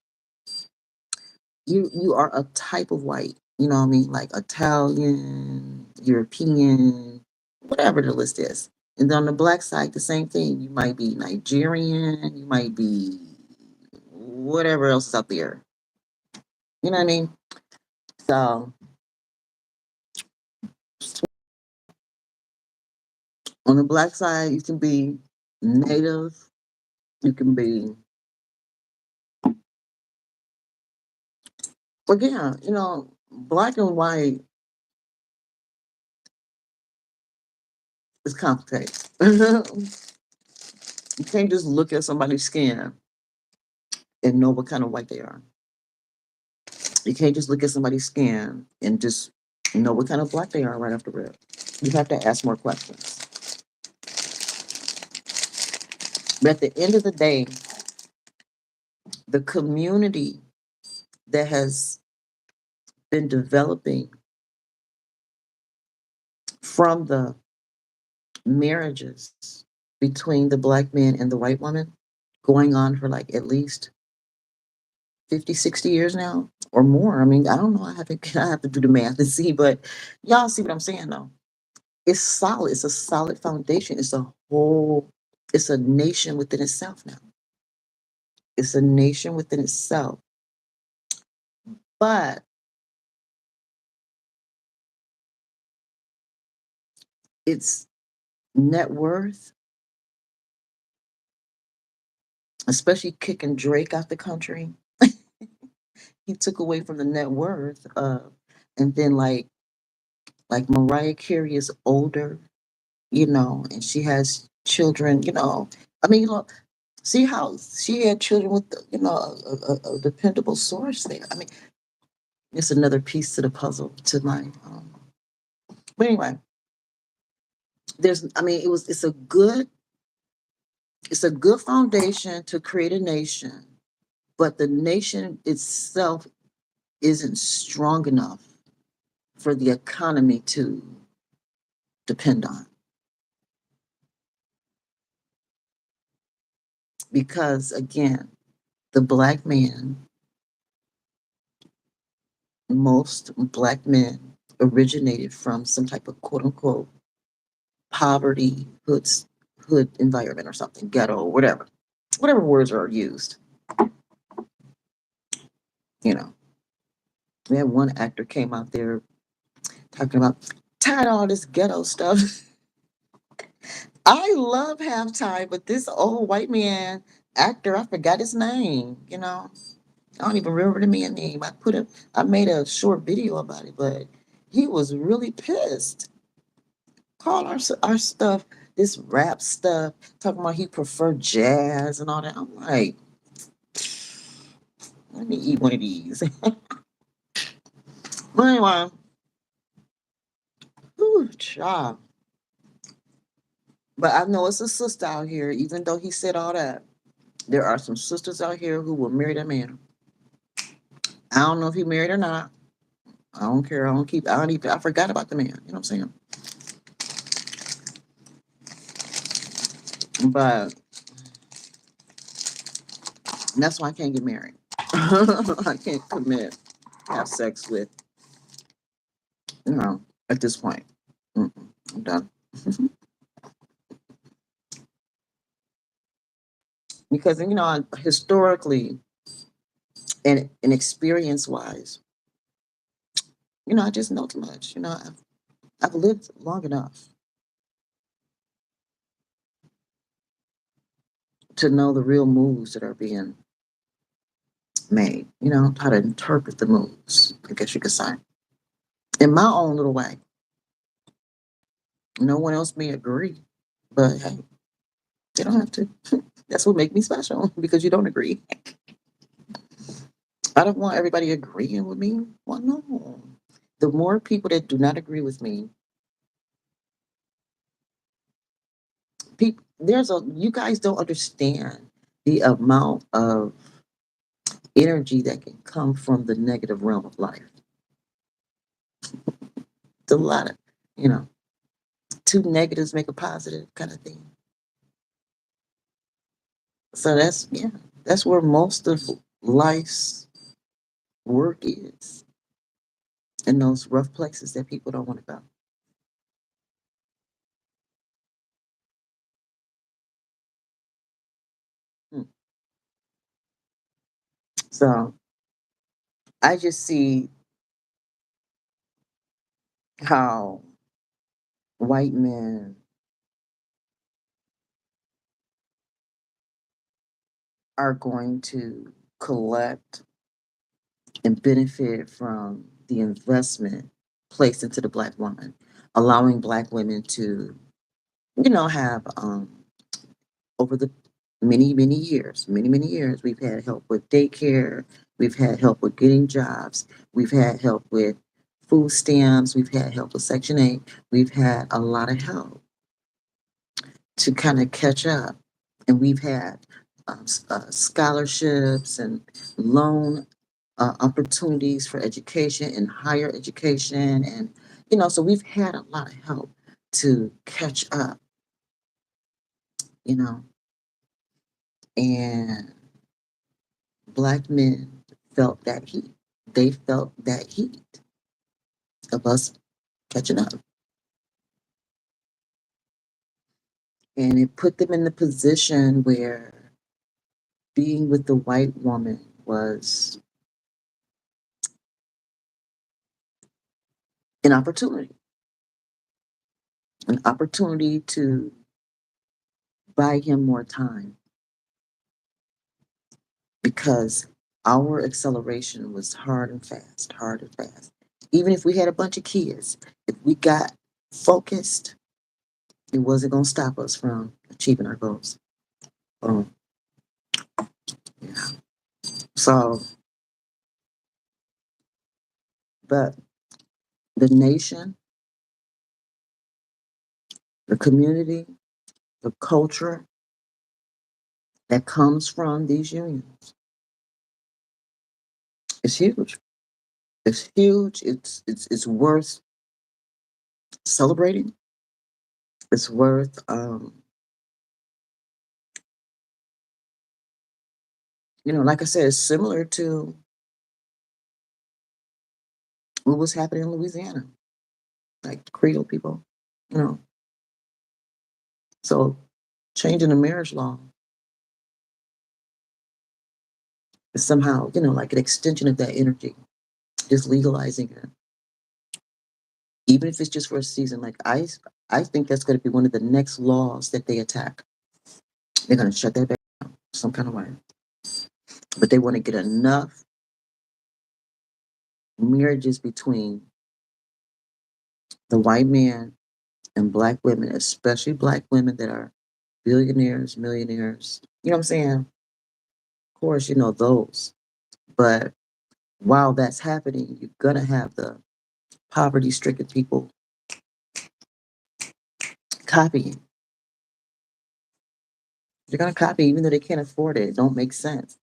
You are a type of white. You know what I mean? Like Italian, European, whatever the list is. And then on the black side, the same thing. You might be Nigerian, you might be whatever else is out there. You know what I mean? So On the black side, you can be native, you can be, again, black and white is complicated. You can't just look at somebody's skin and know what kind of white they are. You can't just look at somebody's skin and just know what kind of black they are right off the rip. You have to ask more questions. But at the end of the day, the community that has been developing from the marriages between the black man and the white woman going on for like at least 50, 60 years now or more. I mean, I don't know. I have to do the math and see, but y'all see what I'm saying though. It's solid. It's a solid foundation. It's a nation within itself now. It's a nation within itself. But its net worth, especially kicking Drake out the country, he took away from the net worth and then like Mariah Carey is older, and she has children, I mean, see how she had children with, a dependable source there. I mean, it's another piece to the puzzle to my, but anyway, I mean, it's a good foundation to create a nation, but the nation itself isn't strong enough for the economy to depend on. Because again, the black man, most black men originated from some type of quote unquote poverty, hood environment or something, ghetto, whatever words are used. You know, we had one actor came out there talking about tired of all this ghetto stuff. I love Halftime, but this old white man actor, I forgot his name. I don't even remember the man's name. I made a short video about it, but he was really pissed. Called our stuff this rap stuff, talking about he preferred jazz and all that. I'm like, let me eat one of these. But anyway, whew, child. But I know it's a sister out here, even though he said all that. There are some sisters out here who will marry that man. I don't know if he married or not. I don't care. I don't even, I forgot about the man. You know what I'm saying? But that's why I can't get married. I can't commit, have sex with, at this point. I'm done. Because, historically and experience wise, I just know too much. I've lived long enough to know the real moves that are being made, how to interpret the moves, I guess you could say, in my own little way. No one else may agree, but hey, they don't have to. That's what makes me special because you don't agree. I don't want everybody agreeing with me. Well, no. The more people that do not agree with me, you guys don't understand the amount of energy that can come from the negative realm of life. It's a lot of, you know, two negatives make a positive kind of thing. So that's where most of life's work is, in those rough places that people don't want to go. Hmm. So I just see how white men are going to collect and benefit from the investment placed into the Black woman, allowing Black women to, have over the many years, many years, we've had help with daycare, we've had help with getting jobs, we've had help with food stamps, we've had help with Section 8, we've had a lot of help to kind of catch up. And we've had scholarships and loan opportunities for education and higher education. And, so we've had a lot of help to catch up, you know, and Black men felt that heat. They felt that heat of us catching up. And it put them in the position where being with the white woman was an opportunity to buy him more time because our acceleration was hard and fast, hard and fast. Even if we had a bunch of kids, if we got focused, it wasn't going to stop us from achieving our goals. Yeah. So, but the nation, the community, the culture that comes from these unions is huge. It's huge. It's worth celebrating. It's worth like I said, it's similar to what was happening in Louisiana, like Creole people, you know. So changing the marriage law is somehow, like an extension of that energy, just legalizing it. Even if it's just for a season, like I think that's going to be one of the next laws that they attack. They're going to shut that back down some kind of way. But they want to get enough marriages between the white man and Black women, especially Black women that are billionaires, millionaires. You know what I'm saying? Of course, those. But while that's happening, you're going to have the poverty stricken people copying. They're going to copy even though they can't afford it. It don't make sense.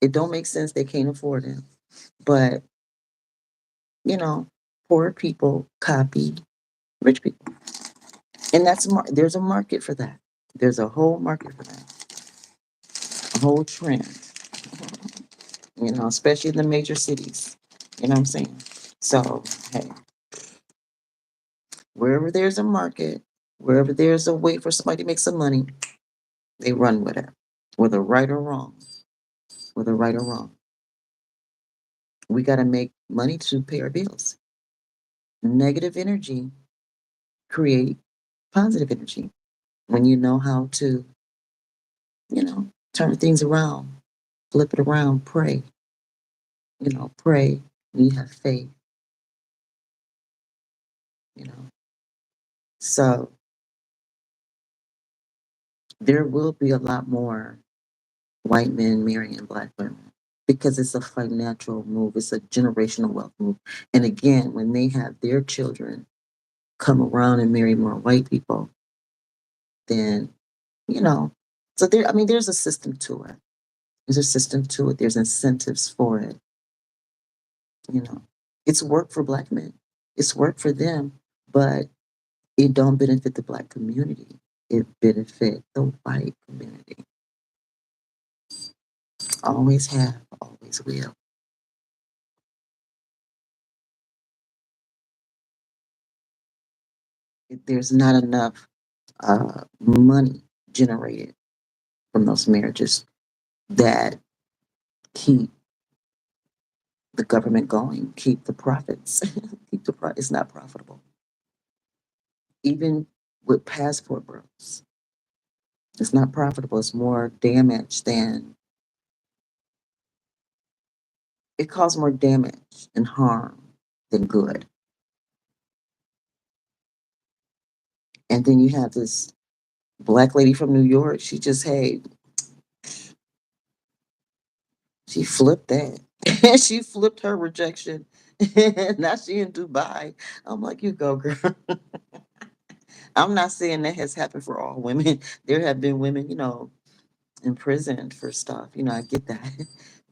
It don't make sense they can't afford it. But, you know, poor people copy rich people. And there's a market for that. There's a whole market for that. A whole trend. Especially in the major cities. You know what I'm saying? So, hey, wherever there's a market, wherever there's a way for somebody to make some money, they run with it, whether right or wrong. Whether right or wrong. We got to make money to pay our bills. Negative energy create positive energy. When you know how to, turn things around, flip it around, pray. Pray. You have faith. You know. So there will be a lot more white men marrying Black women because it's a financial move. It's a generational wealth move. And again, when they have their children come around and marry more white people, then, you know, so there's a system to it. There's a system to it. There's incentives for it. It's work for Black men. It's work for them, but it don't benefit the Black community. It benefit the white community. Always have, always will. There's not enough money generated from those marriages that keep the government going, keep the profits, It's not profitable. Even with passport bros, it's not profitable. It's more damage than it caused more damage and harm than good. And then you have this black lady from New York. She just, hey, she flipped that. She flipped her rejection. Now she in Dubai. I'm like, you go, girl. I'm not saying that has happened for all women. There have been women, imprisoned for stuff. I get that.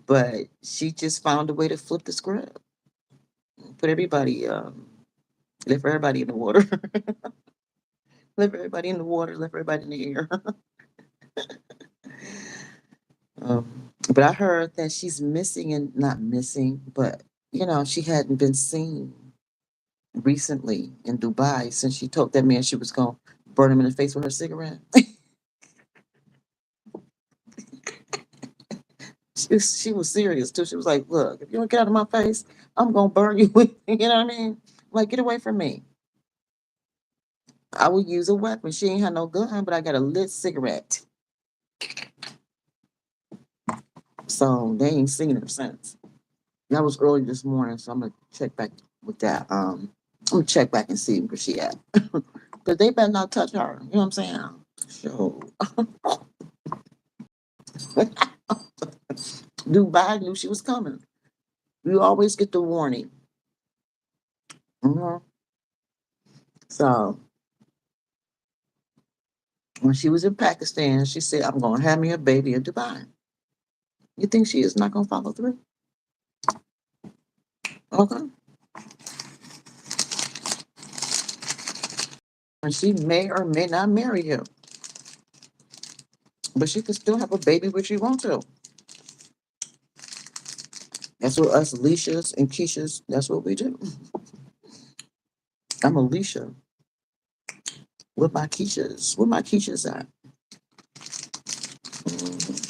But she just found a way to flip the script. Put everybody, lift everybody in the water. Lift everybody in the water, lift everybody in the air. But I heard that she's missing, and not missing, but she hadn't been seen recently in Dubai since she told that man she was going to burn him in the face with her cigarette. She was serious too. She was like, look, if you don't get out of my face, I'm going to burn you with, you know what I mean? Like, get away from me. I would use a weapon. She ain't had no gun, but I got a lit cigarette. So they ain't seen her since. That was early this morning, so I'm gonna check back with that. I'm gonna check back and see where she at. But they better not touch her. You know what I'm saying? So Dubai knew she was coming. You always get the warning. Mhm. So when she was in Pakistan, she said, "I'm gonna have me a baby in Dubai." You think she is not gonna follow through? Okay. And she may or may not marry him, but she can still have a baby if she wants to. That's what us Leishas and Keishas, that's what we do. I'm Alicia with my Keishas. Where my Keishas at? Mhm.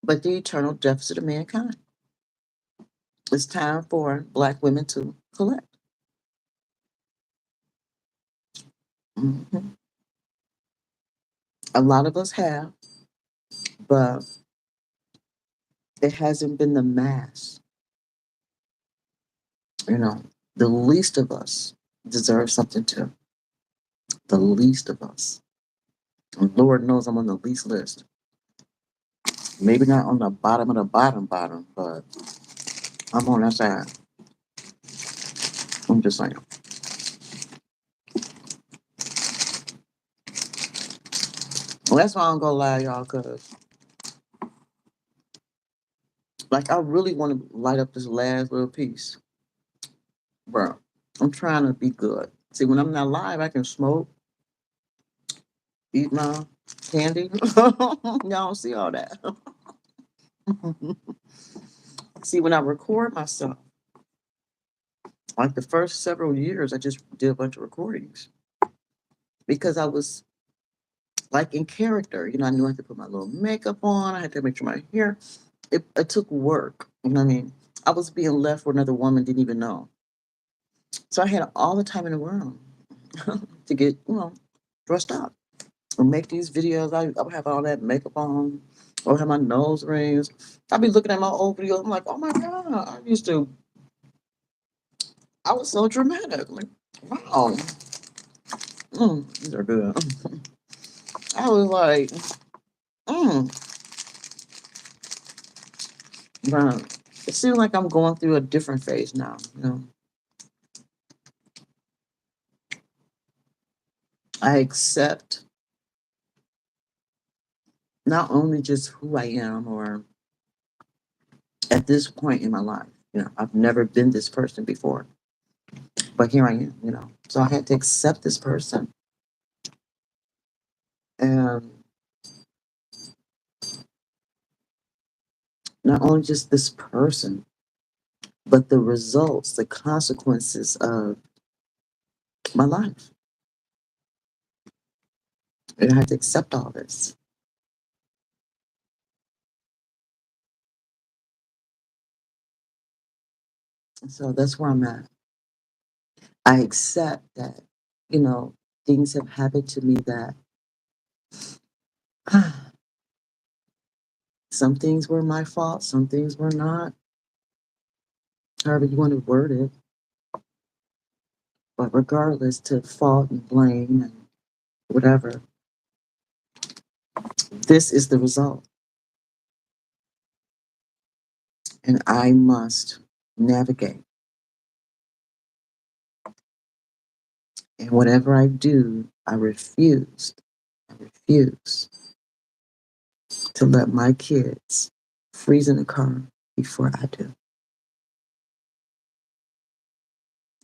But the eternal deficit of mankind. It's time for Black women to collect. Mhm. A lot of us have, but it hasn't been the mass. You know, the least of us deserve something too. The least of us. And Lord knows I'm on the least list. Maybe not on the bottom of the bottom, but I'm on that side. I'm just saying. Well, that's why I'm gonna lie, y'all, cause like I really want to light up this last little piece, bro. I'm trying to be good. See, when I'm not live, I can smoke, eat my candy. Y'all don't see all that. See, when I record myself, like the first several years, I just did a bunch of recordings because I was like in character. I knew I had to put my little makeup on. I had to make sure my hair. It took work. You know what I mean? I was being left where another woman didn't even know. So I had all the time in the world to get, dressed up or make these videos. I would have all that makeup on or have my nose rings. I'd be looking at my old videos. I'm like, oh my God, I was so dramatic. Like, wow, these are good. I was like, mm, but it seems like I'm going through a different phase now. I accept not only just who I am or at this point in my life. I've never been this person before, but here I am. So I had to accept this person and not only just this person, but the results, the consequences of my life. And I had to accept all this. So that's where I'm at. I accept that, you know, things have happened to me that Some things were my fault, some things were not. However you want to word it. But regardless to fault and blame and whatever, this is the result. And I must navigate. And whatever I do, I refuse to let my kids freeze in the car before I do.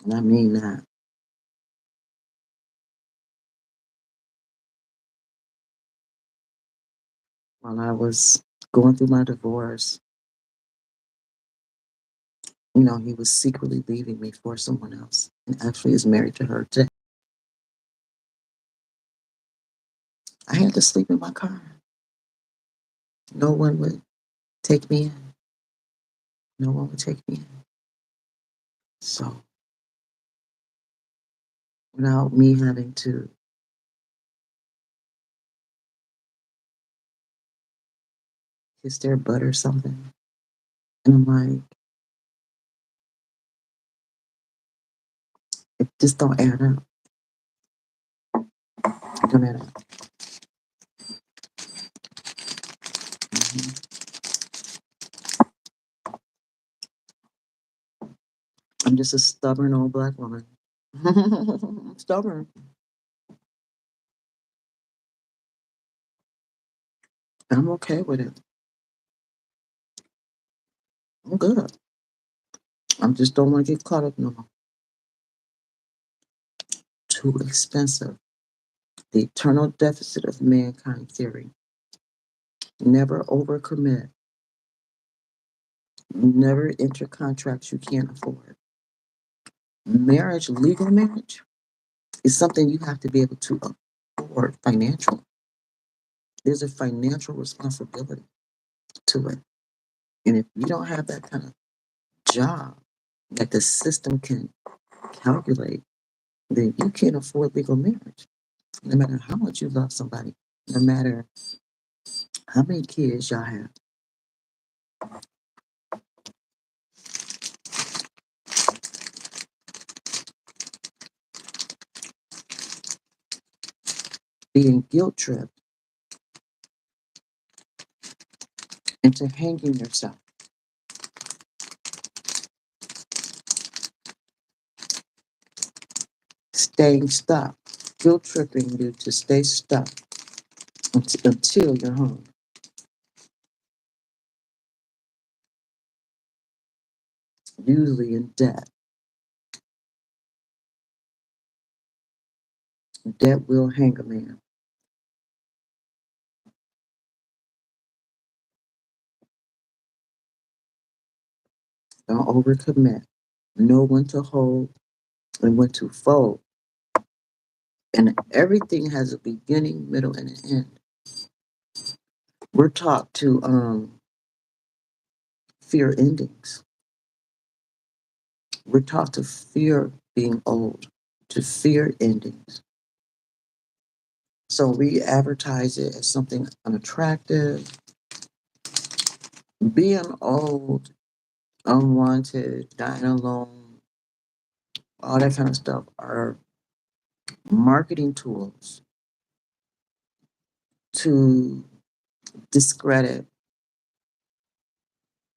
And I mean that. While I was going through my divorce, he was secretly leaving me for someone else and actually is married to her today. I had to sleep in my car. No one would take me in. No one would take me in. So, without me having to kiss their butt or something, and I'm like, it just don't add up. It don't add up. Mhm. I'm just a stubborn old black woman. Stubborn. I'm okay with it. I'm good. I just don't want to get caught up no more. Too expensive. The eternal deficit of mankind theory. Never overcommit. Never enter contracts you can't afford. Marriage, legal marriage, is something you have to be able to afford financially. There's a financial responsibility to it. And if you don't have that kind of job that the system can calculate, then you can't afford legal marriage. No matter how much you love somebody, no matter how many kids y'all have. Being guilt tripped into hanging yourself, staying stuck, guilt tripping you to stay stuck until you're home. Usually in debt. Debt will hang a man. Don't overcommit. Know when to hold and when to fold. And everything has a beginning, middle, and an end. We're taught to fear endings. We're taught to fear being old, to fear endings. So we advertise it as something unattractive. Being old, unwanted, dying alone, all that kind of stuff are marketing tools to discredit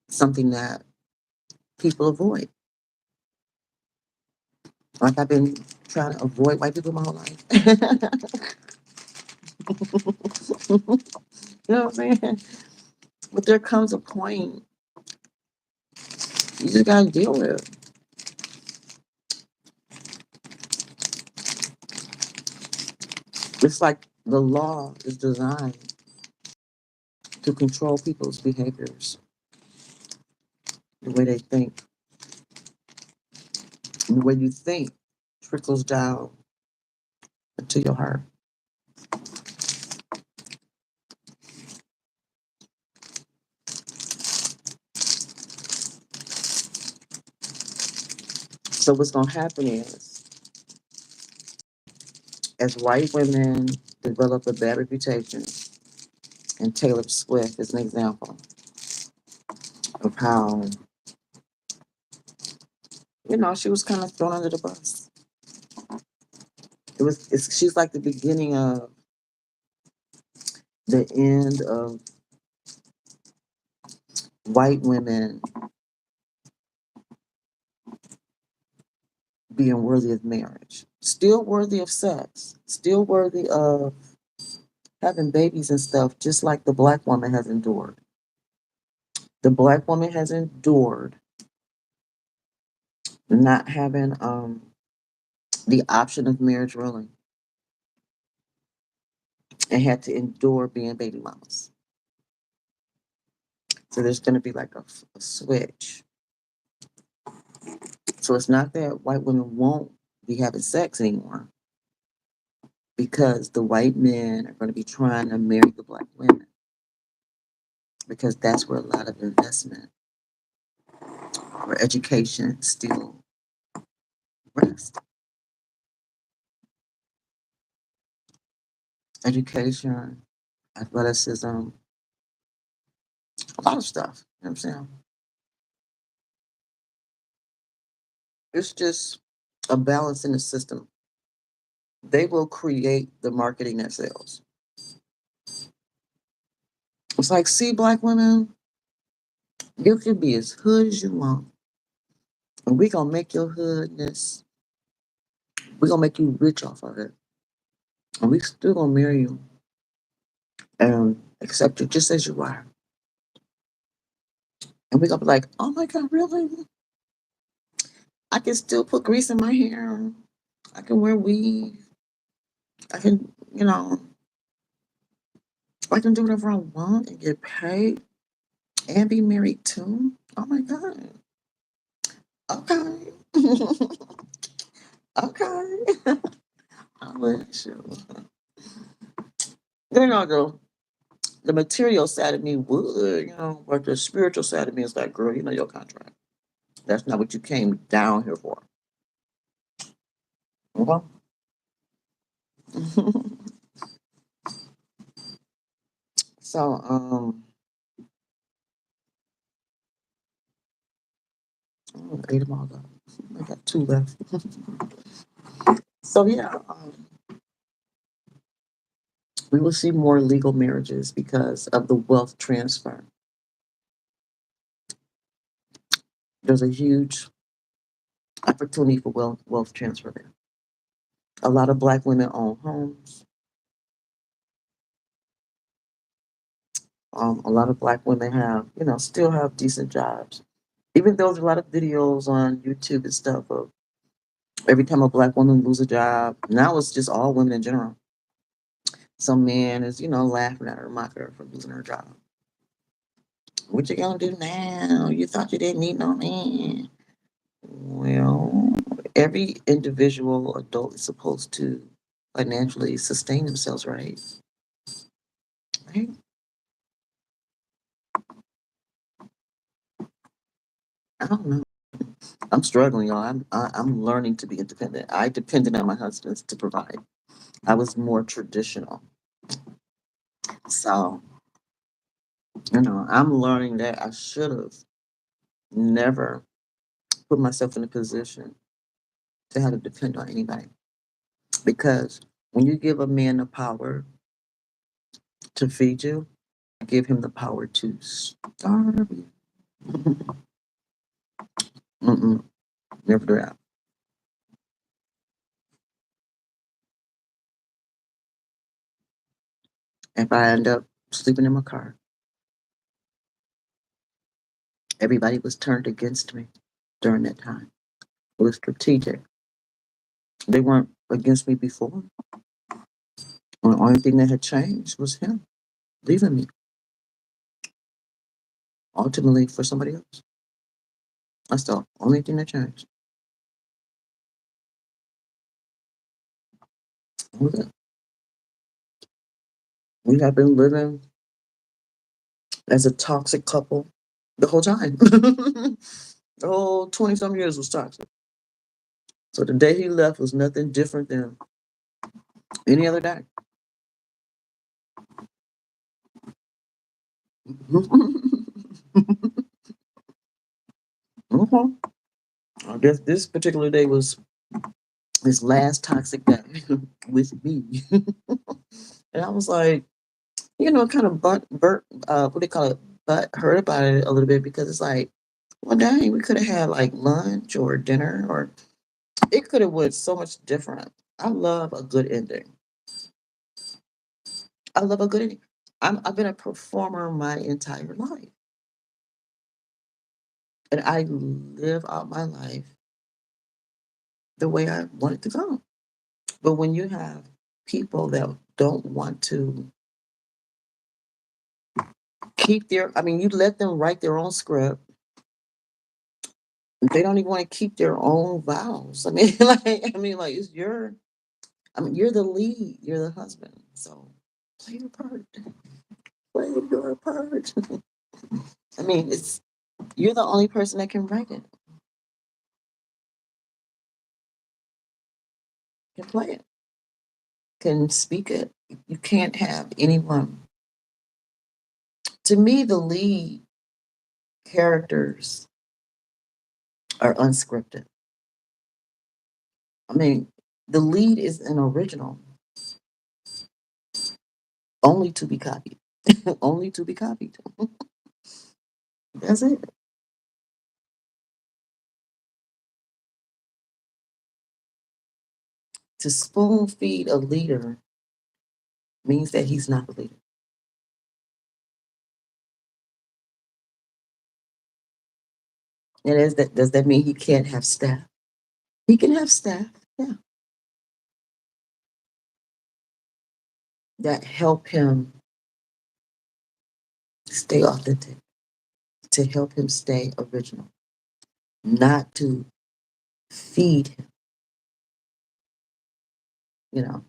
something that people avoid. Like I've been trying to avoid white people my whole life. You know what I'm saying? But there comes a point you just gotta deal with it. It's like the law is designed to control people's behaviors, the way they think. And the way you think trickles down into your heart. So what's gonna happen is, as white women develop a bad reputation, and Taylor Swift is an example. of how, she was kind of thrown under the bus. She's like the beginning of the end of white women being worthy of marriage, still worthy of sex, still worthy of having babies and stuff, just like the black woman has endured. The black woman has endured not having the option of marriage really, and had to endure being baby mamas. So there's going to be like a switch. So it's not that white women won't be having sex anymore, because the white men are going to be trying to marry the black women, because that's where a lot of investment or education still rests. Education, athleticism, a lot of stuff. You know what I'm saying? It's just a balance in the system. They will create the marketing that sells. It's like, see, black women, you can be as hood as you want. And we gonna make your hoodness, we gonna make you rich off of it. And we still gonna marry you and accept you just as you are. And we gonna be like, oh my God, really? I can still put grease in my hair. I can wear weave. I can, I can do whatever I want and get paid and be married too. Oh my God. Okay. Okay. I wish you. The material side of me would, but the spiritual side of me is like, girl, you know your contract. That's not what you came down here for. Okay? So, I ate them all up. I got two left. So, yeah, we will see more legal marriages because of the wealth transfer. There's a huge opportunity for wealth transfer there. A lot of black women own homes. A lot of black women have, still have decent jobs. Even though there's a lot of videos on YouTube and stuff of every time a black woman loses a job, now it's just all women in general. Some man is, laughing at her, mocking her for losing her job. What you gonna do now? You thought you didn't need no man. Well, every individual adult is supposed to financially sustain themselves, right? Right? I don't know. I'm struggling, y'all. I'm learning to be independent. I depended on my husband to provide. I was more traditional, so I'm learning that I should have never put myself in a position to have to depend on anybody. Because when you give a man the power to feed you, give him the power to starve you. Mm-mm, never do that. If I end up sleeping in my car, everybody was turned against me during that time. It was strategic. They weren't against me before. The only thing that had changed was him leaving me, ultimately for somebody else. That's the only thing that changed. Okay. We have been living as a toxic couple the whole time. The whole 20 some years was toxic. So the day he left was nothing different than any other day. Mm-hmm. I guess this particular day was his last toxic day with me. And I was like, kind of what do they call it? But hurt about it a little bit because it's like, well, dang, we could have had like lunch or dinner, or it could have went so much different. I love a good ending. I love a good ending. I've been a performer my entire life, and I live out my life the way I want it to go. But when you have people that don't want to I mean, you let them write their own script. They don't even want to keep their own vows. I mean, like you're the lead, you're the husband. So play your part. Play your part. I mean, you're the only person that can write it, can play it, can speak it. You can't have anyone. To me, the lead characters are unscripted. I mean, the lead is an original, only to be copied. Only to be copied. That's it. To spoon feed a leader means that he's not the leader. And does that mean he can't have staff? He can have staff, yeah, that help him stay authentic, to help him stay original, not to feed him, you know,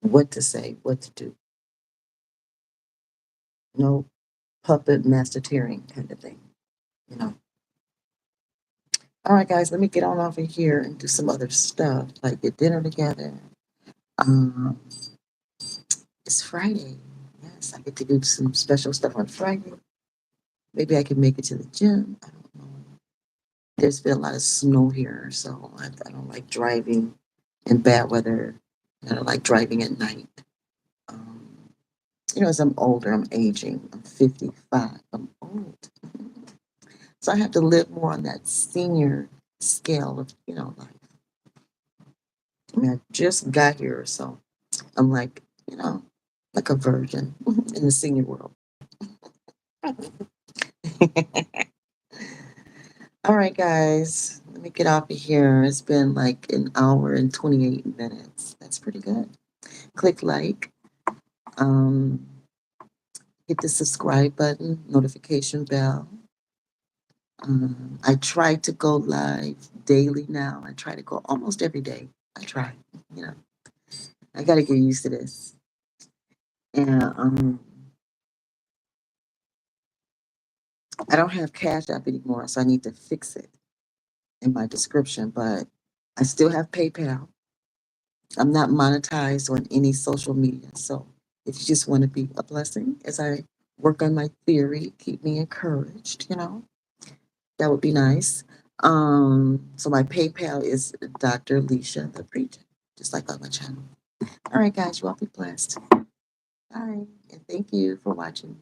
what to say, what to do. No puppet master tearing kind of thing, you know. All right, guys, let me get on over here and do some other stuff, like get dinner together. Um, it's Friday. Yes, I get to do some special stuff on Friday. Maybe I can make it to the gym. I don't know. There's been a lot of snow here, so I don't like driving in bad weather. I don't like driving at night. Um, as I'm older, I'm aging. I'm 55. I'm old. So I have to live more on that senior scale of, life. I mean, I just got here, so I'm like, like a virgin in the senior world. All right, guys, let me get off of here. It's been like an hour and 28 minutes. That's pretty good. Click like, um, hit the subscribe button, notification bell. I try to go live daily now. I try to go almost every day. I try, you know, I got to get used to this. And I don't have Cash App anymore, so I need to fix it in my description, but I still have PayPal. I'm not monetized on any social media. So if you just want to be a blessing as I work on my theory, keep me encouraged, that would be nice. So my PayPal is Dr. Alicia the Preacher, just like on my channel. All right, guys, you all be blessed. Bye. And thank you for watching.